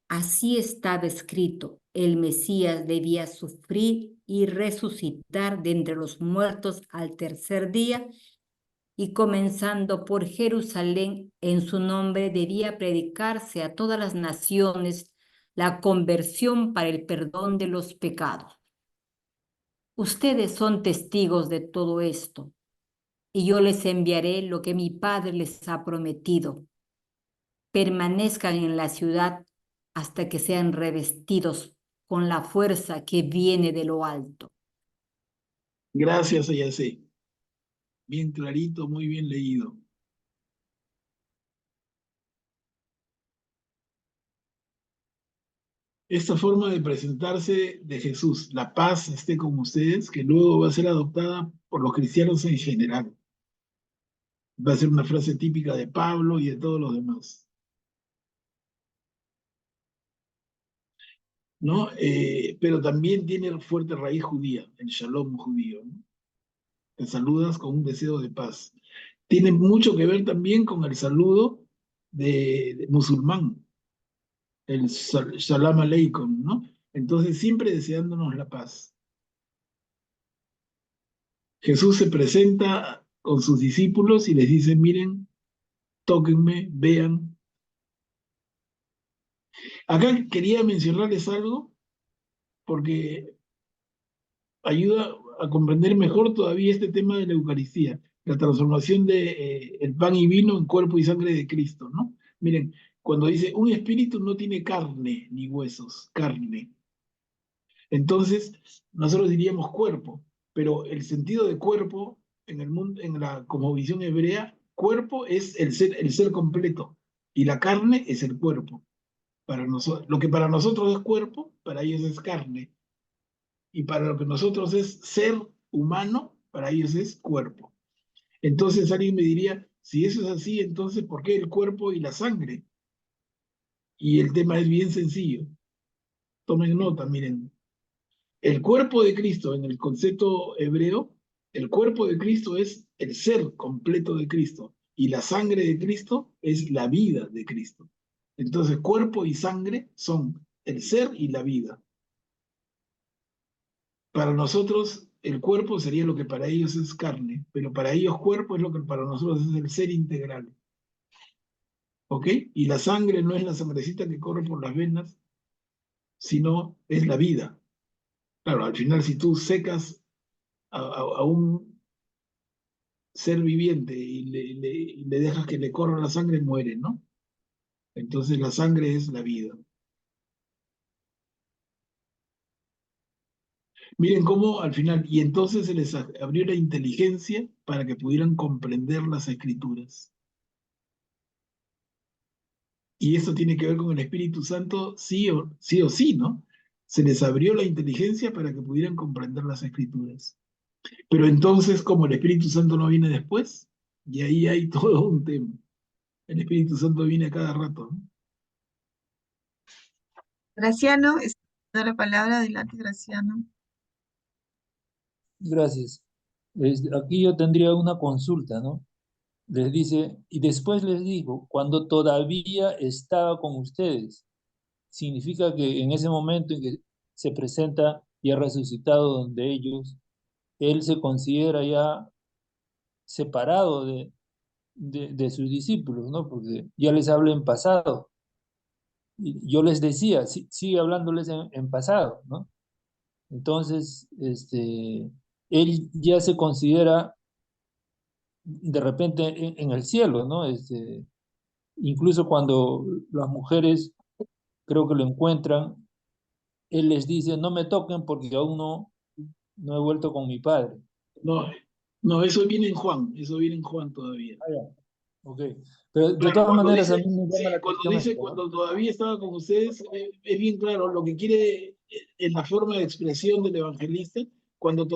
así estaba escrito, el Mesías debía sufrir y resucitar de entre los muertos al tercer día, y comenzando por Jerusalén, en su nombre debía predicarse a todas las naciones la conversión para el perdón de los pecados. Ustedes son testigos de todo esto, y yo les enviaré lo que mi Padre les ha prometido. Permanezcan en la ciudad hasta que sean revestidos con la fuerza que viene de lo alto. Gracias, Ayase. Bien clarito, muy bien leído. Esta forma de presentarse de Jesús, la paz esté con ustedes, que luego va a ser adoptada por los cristianos en general. Va a ser una frase típica de Pablo y de todos los demás. ¿No? Pero también tiene fuerte raíz judía, el shalom judío, ¿no? Te saludas con un deseo de paz. Tiene mucho que ver también con el saludo de musulmán, el salam aleikum, ¿no? Entonces siempre deseándonos la paz. Jesús se presenta con sus discípulos y les dice, miren, tóquenme, vean. Acá quería mencionarles algo porque ayuda a comprender mejor todavía este tema de la Eucaristía, la transformación de el pan y vino en cuerpo y sangre de Cristo, ¿no? Miren, cuando dice un espíritu no tiene carne ni huesos, carne. Entonces, nosotros diríamos cuerpo, pero el sentido de cuerpo en el mundo, en la cosmovisión hebrea, cuerpo es el ser completo y la carne es el cuerpo. Para nosotros, lo que para nosotros es cuerpo, para ellos es carne. Y para lo que nosotros es ser humano, para ellos es cuerpo. Entonces alguien me diría, si eso es así, entonces ¿por qué el cuerpo y la sangre? Y el tema es bien sencillo. Tomen nota, miren. El cuerpo de Cristo, en el concepto hebreo, el cuerpo de Cristo es el ser completo de Cristo y la sangre de Cristo es la vida de Cristo. Entonces, cuerpo y sangre son el ser y la vida. Para nosotros, el cuerpo sería lo que para ellos es carne, pero para ellos cuerpo es lo que para nosotros es el ser integral. ¿Ok? Y la sangre no es la sangrecita que corre por las venas, sino es la vida. Claro, al final, si tú secas a un ser viviente y le dejas que le corra la sangre, muere, ¿no? Entonces la sangre es la vida. Miren cómo al final, y entonces se les abrió la inteligencia para que pudieran comprender las escrituras. Y eso tiene que ver con el Espíritu Santo, sí o sí, ¿no? Se les abrió la inteligencia para que pudieran comprender las escrituras. Pero entonces, como el Espíritu Santo no viene después, y ahí hay todo un tema. El Espíritu Santo viene a cada rato, ¿no? Graciano, está dando la palabra. Adelante, Graciano. Gracias. Aquí yo tendría una consulta, ¿no? Les dice, y después les digo, cuando todavía estaba con ustedes, significa que en ese momento en que se presenta y ha resucitado donde ellos, él se considera ya separado de sus discípulos, ¿no? Porque ya les habla en pasado. Y yo les decía, sigue hablándoles en pasado, ¿no? Entonces, él ya se considera de repente en el cielo, ¿no? Incluso cuando las mujeres creo que lo encuentran, él les dice, no me toquen porque aún no he vuelto con mi padre. No, no, eso viene en Juan, eso viene en Juan todavía. Ah, ya. Ok. Pero de Claro, todas cuando maneras dice, a mí me llama la cuando atención dice, esto, ¿no? cuando todavía estaba con ustedes, es bien claro lo que quiere en la forma de expresión del evangelista, cuando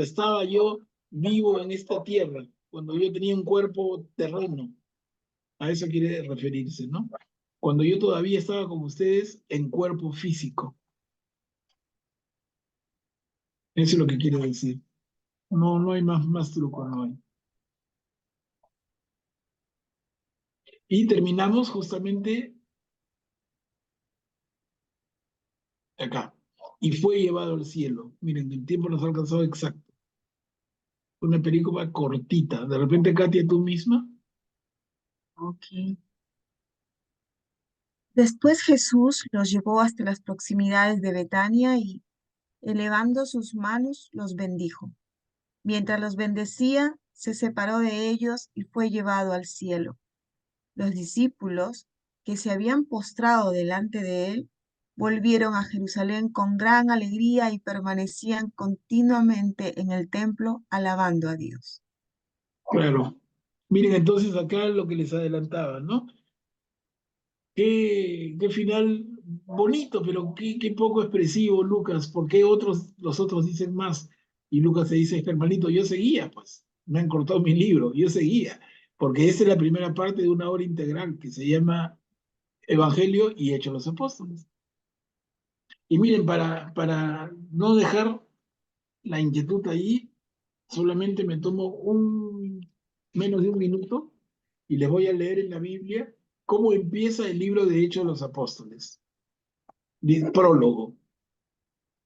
estaba yo vivo en esta tierra, cuando yo tenía un cuerpo terreno, a eso quiere referirse, ¿no? Cuando yo todavía estaba con ustedes en cuerpo físico. Eso es lo que quiere decir. No, no hay más truco, no hay. Y terminamos justamente acá. Y fue llevado al cielo. Miren, el tiempo nos ha alcanzado exacto. Una película cortita. De repente, Katia, tú misma. Ok. Después Jesús los llevó hasta las proximidades de Betania y, elevando sus manos, los bendijo. Mientras los bendecía, se separó de ellos y fue llevado al cielo. Los discípulos, que se habían postrado delante de él, volvieron a Jerusalén con gran alegría y permanecían continuamente en el templo alabando a Dios. Claro. Miren, entonces acá lo que les adelantaba, ¿no? Qué final bonito, pero qué poco expresivo, Lucas. ¿Por qué los otros dicen más? Y Lucas se dice, hermanito, yo seguía, pues. Me han cortado mi libro, yo seguía. Porque esa es la primera parte de una obra integral que se llama Evangelio y Hechos de los Apóstoles. Y miren, para no dejar la inquietud ahí, solamente me tomo menos de un minuto y les voy a leer en la Biblia cómo empieza el libro de Hechos de los Apóstoles. Prólogo.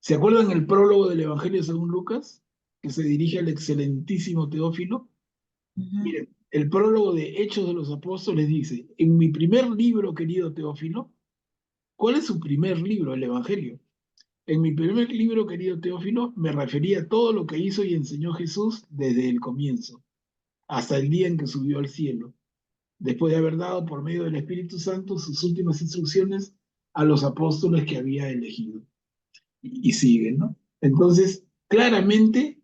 ¿Se acuerdan el prólogo del Evangelio según Lucas? Que se dirige al excelentísimo Teófilo. Miren, el prólogo de Hechos de los Apóstoles dice, en mi primer libro, querido Teófilo, ¿cuál es su primer libro? El Evangelio. En mi primer libro, querido Teófilo, me refería a todo lo que hizo y enseñó Jesús desde el comienzo, hasta el día en que subió al cielo, después de haber dado por medio del Espíritu Santo sus últimas instrucciones a los apóstoles que había elegido. Y siguen, ¿no? Entonces, claramente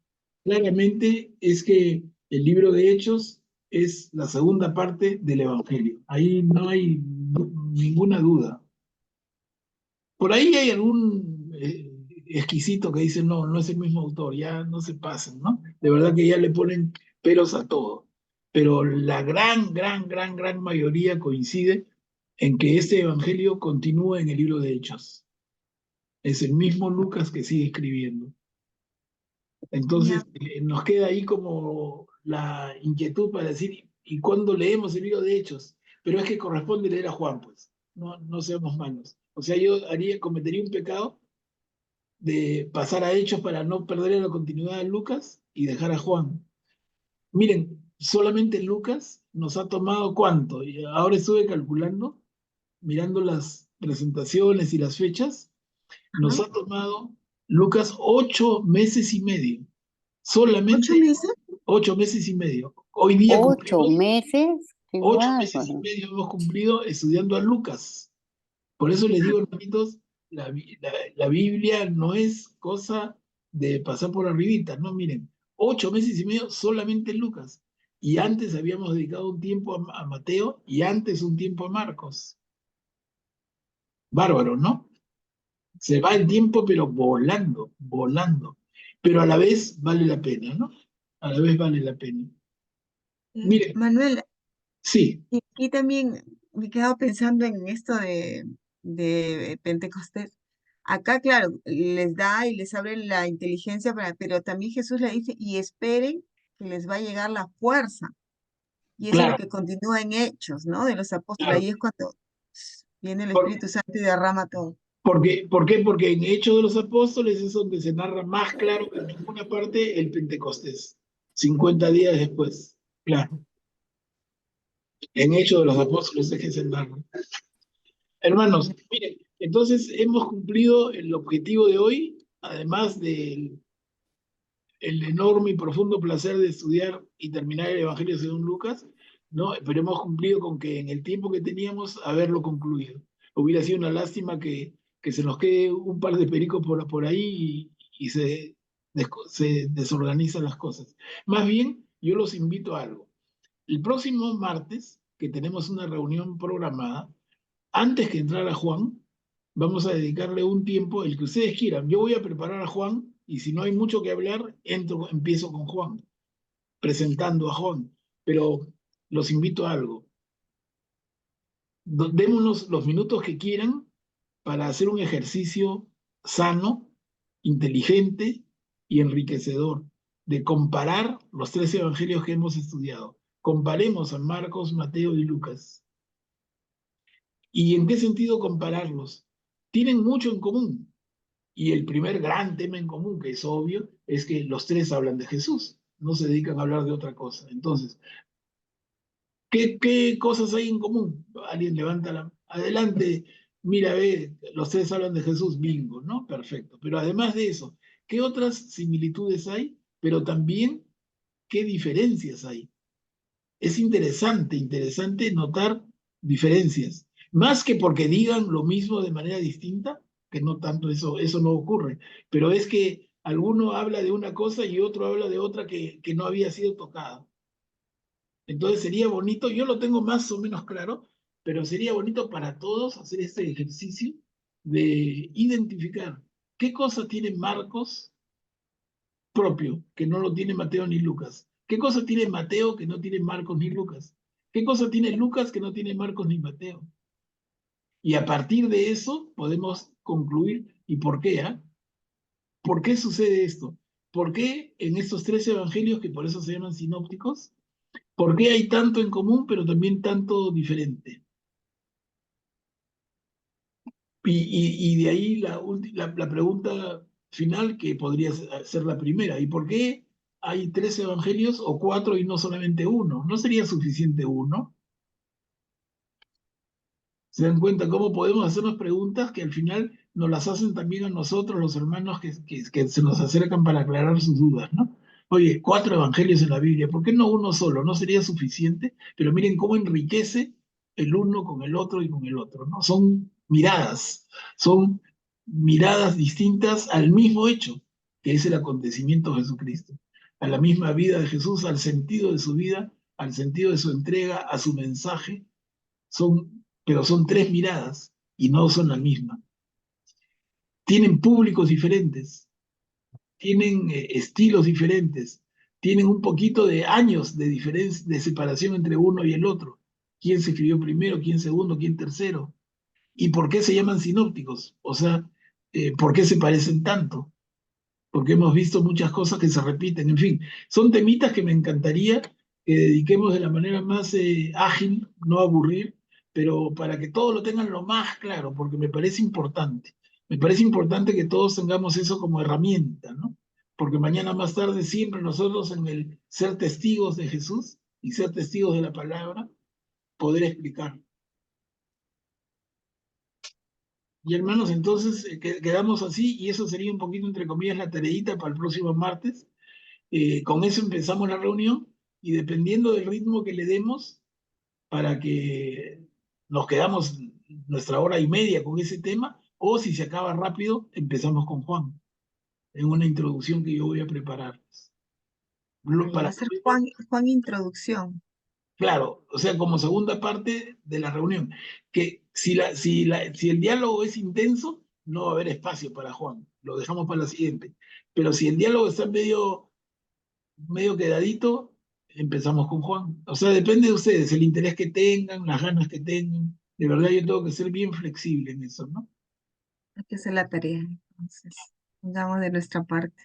es que el libro de Hechos es la segunda parte del Evangelio. Ahí no hay ninguna duda. Por ahí hay algún exquisito que dice, no, no es el mismo autor, ya no se pasen, ¿no? De verdad que ya le ponen peros a todo. Pero la gran mayoría coincide en que este Evangelio continúa en el libro de Hechos. Es el mismo Lucas que sigue escribiendo. Entonces, nos queda ahí como la inquietud para decir, ¿y cuándo leemos el libro de Hechos? Pero es que corresponde leer a Juan, pues. No seamos malos. O sea, yo cometería un pecado de pasar a Hechos para no perder la continuidad de Lucas y dejar a Juan. Miren, solamente Lucas nos ha tomado ¿cuánto? Y ahora estuve calculando, mirando las presentaciones y las fechas, nos ha tomado Lucas 8 meses y medio. Solamente 8 meses. 8 meses y medio. Hoy día 8 cumplimos meses, qué 8 meses y bárbaro. medio hemos cumplido estudiando a Lucas. Por eso les digo, hermanitos, la Biblia no es cosa de pasar por arribita, no, miren, 8 meses y medio solamente en Lucas. Y antes habíamos dedicado un tiempo a Mateo y antes un tiempo a Marcos. Bárbaro, ¿no? Se va el tiempo, pero volando, volando. Pero a la vez vale la pena, ¿no? A la vez vale la pena. Mire, Manuel, sí, y aquí también me he quedado pensando en esto de Pentecostés. Acá, claro, les da y les abre la inteligencia, pero también Jesús le dice, y esperen que les va a llegar la fuerza. Y eso es lo claro, que continúa en Hechos, ¿no? De los apóstoles. claro. Ahí es cuando viene el Por- Espíritu Santo y derrama todo. ¿Por qué? Porque en Hechos de los Apóstoles es donde se narra más claro que en ninguna parte el Pentecostés, 50 días después. Claro, en Hechos de los Apóstoles es que se narra. Hermanos, miren, entonces hemos cumplido el objetivo de hoy, además del el enorme y profundo placer de estudiar y terminar el Evangelio según Lucas, ¿no? Pero hemos cumplido con que en el tiempo que teníamos haberlo concluido. Hubiera sido una lástima que se nos quede un par de pericos por ahí y se desorganizan las cosas. Más bien, yo los invito a algo. El próximo martes, que tenemos una reunión programada, antes que entrar a Juan, vamos a dedicarle un tiempo, el que ustedes quieran. Yo voy a preparar a Juan y si no hay mucho que hablar, empiezo con Juan, presentando a Juan. Pero los invito a algo. Démonos los minutos que quieran para hacer un ejercicio sano, inteligente y enriquecedor de comparar los 3 evangelios que hemos estudiado. Comparemos a Marcos, Mateo y Lucas. ¿Y en qué sentido compararlos? Tienen mucho en común. Y el primer gran tema en común, que es obvio, es que los 3 hablan de Jesús, no se dedican a hablar de otra cosa. Entonces, ¿qué cosas hay en común? Alguien levanta la... Adelante, mira, ve, los 3 hablan de Jesús, bingo, ¿no? Perfecto. Pero además de eso, ¿qué otras similitudes hay? Pero también, ¿qué diferencias hay? Es interesante notar diferencias. Más que porque digan lo mismo de manera distinta, que no tanto eso no ocurre, pero es que alguno habla de una cosa y otro habla de otra que no había sido tocada. Entonces sería bonito, yo lo tengo más o menos claro, pero sería bonito para todos hacer este ejercicio de identificar qué cosa tiene Marcos propio, que no lo tiene Mateo ni Lucas. ¿Qué cosa tiene Mateo que no tiene Marcos ni Lucas? ¿Qué cosa tiene Lucas que no tiene Marcos ni Mateo? Y a partir de eso podemos concluir, ¿y por qué? ¿Por qué sucede esto? ¿Por qué en estos 3 evangelios, que por eso se llaman sinópticos, por qué hay tanto en común, pero también tanto diferente? Y de ahí la pregunta final, que podría ser la primera, ¿y por qué hay 3 evangelios o 4 y no solamente uno. ¿No sería suficiente uno? ¿Se dan cuenta cómo podemos hacernos preguntas que al final nos las hacen también a nosotros, los hermanos que se nos acercan para aclarar sus dudas, ¿no? Oye, 4 evangelios en la Biblia, ¿por qué no uno solo? ¿No sería suficiente? Pero miren cómo enriquece el uno con el otro y con el otro, ¿no? Son miradas distintas al mismo hecho, que es el acontecimiento de Jesucristo, a la misma vida de Jesús, al sentido de su vida, al sentido de su entrega, a su mensaje, pero son 3 miradas y no son la misma. Tienen públicos diferentes, tienen estilos diferentes, tienen un poquito de años de diferencia, de separación entre uno y el otro. ¿Quién se escribió primero, quién segundo, quién tercero? ¿Y por qué se llaman sinópticos? O sea, ¿por qué se parecen tanto? Porque hemos visto muchas cosas que se repiten. En fin, son temitas que me encantaría que dediquemos de la manera más ágil, no aburrir, pero para que todos lo tengan lo más claro, porque me parece importante. Me parece importante que todos tengamos eso como herramienta, ¿no? Porque mañana más tarde siempre nosotros en el ser testigos de Jesús y ser testigos de la palabra, poder explicar. Y hermanos, entonces quedamos así y eso sería un poquito, entre comillas, la tareita para el próximo martes. Con eso empezamos la reunión y dependiendo del ritmo que le demos para que nos quedamos nuestra hora y media con ese tema o si se acaba rápido, empezamos con Juan en una introducción que yo voy a preparar. Va a ser Juan Introducción. Claro, o sea, como segunda parte de la reunión, que si el diálogo es intenso, no va a haber espacio para Juan, lo dejamos para la siguiente. Pero si el diálogo está medio quedadito, empezamos con Juan. O sea, depende de ustedes, el interés que tengan, las ganas que tengan. De verdad, yo tengo que ser bien flexible en eso, ¿no? Hay que hacer la tarea, entonces, pongamos de nuestra parte.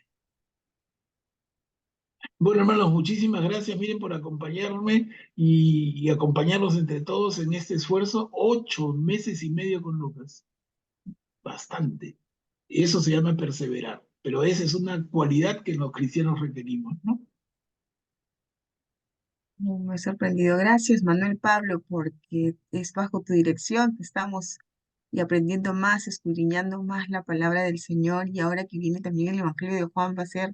Bueno, hermanos, muchísimas gracias, miren, por acompañarme y acompañarnos entre todos en este esfuerzo. 8 meses y medio con Lucas. Bastante. Eso se llama perseverar. Pero esa es una cualidad que los cristianos requerimos, ¿no? Me he sorprendido. Gracias, Manuel Pablo, porque es bajo tu dirección que estamos y aprendiendo más, escudriñando más la palabra del Señor. Y ahora que viene también el Evangelio de Juan va a ser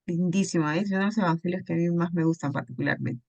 lindísimo. Es uno de los evangelios que a mí más me gustan particularmente.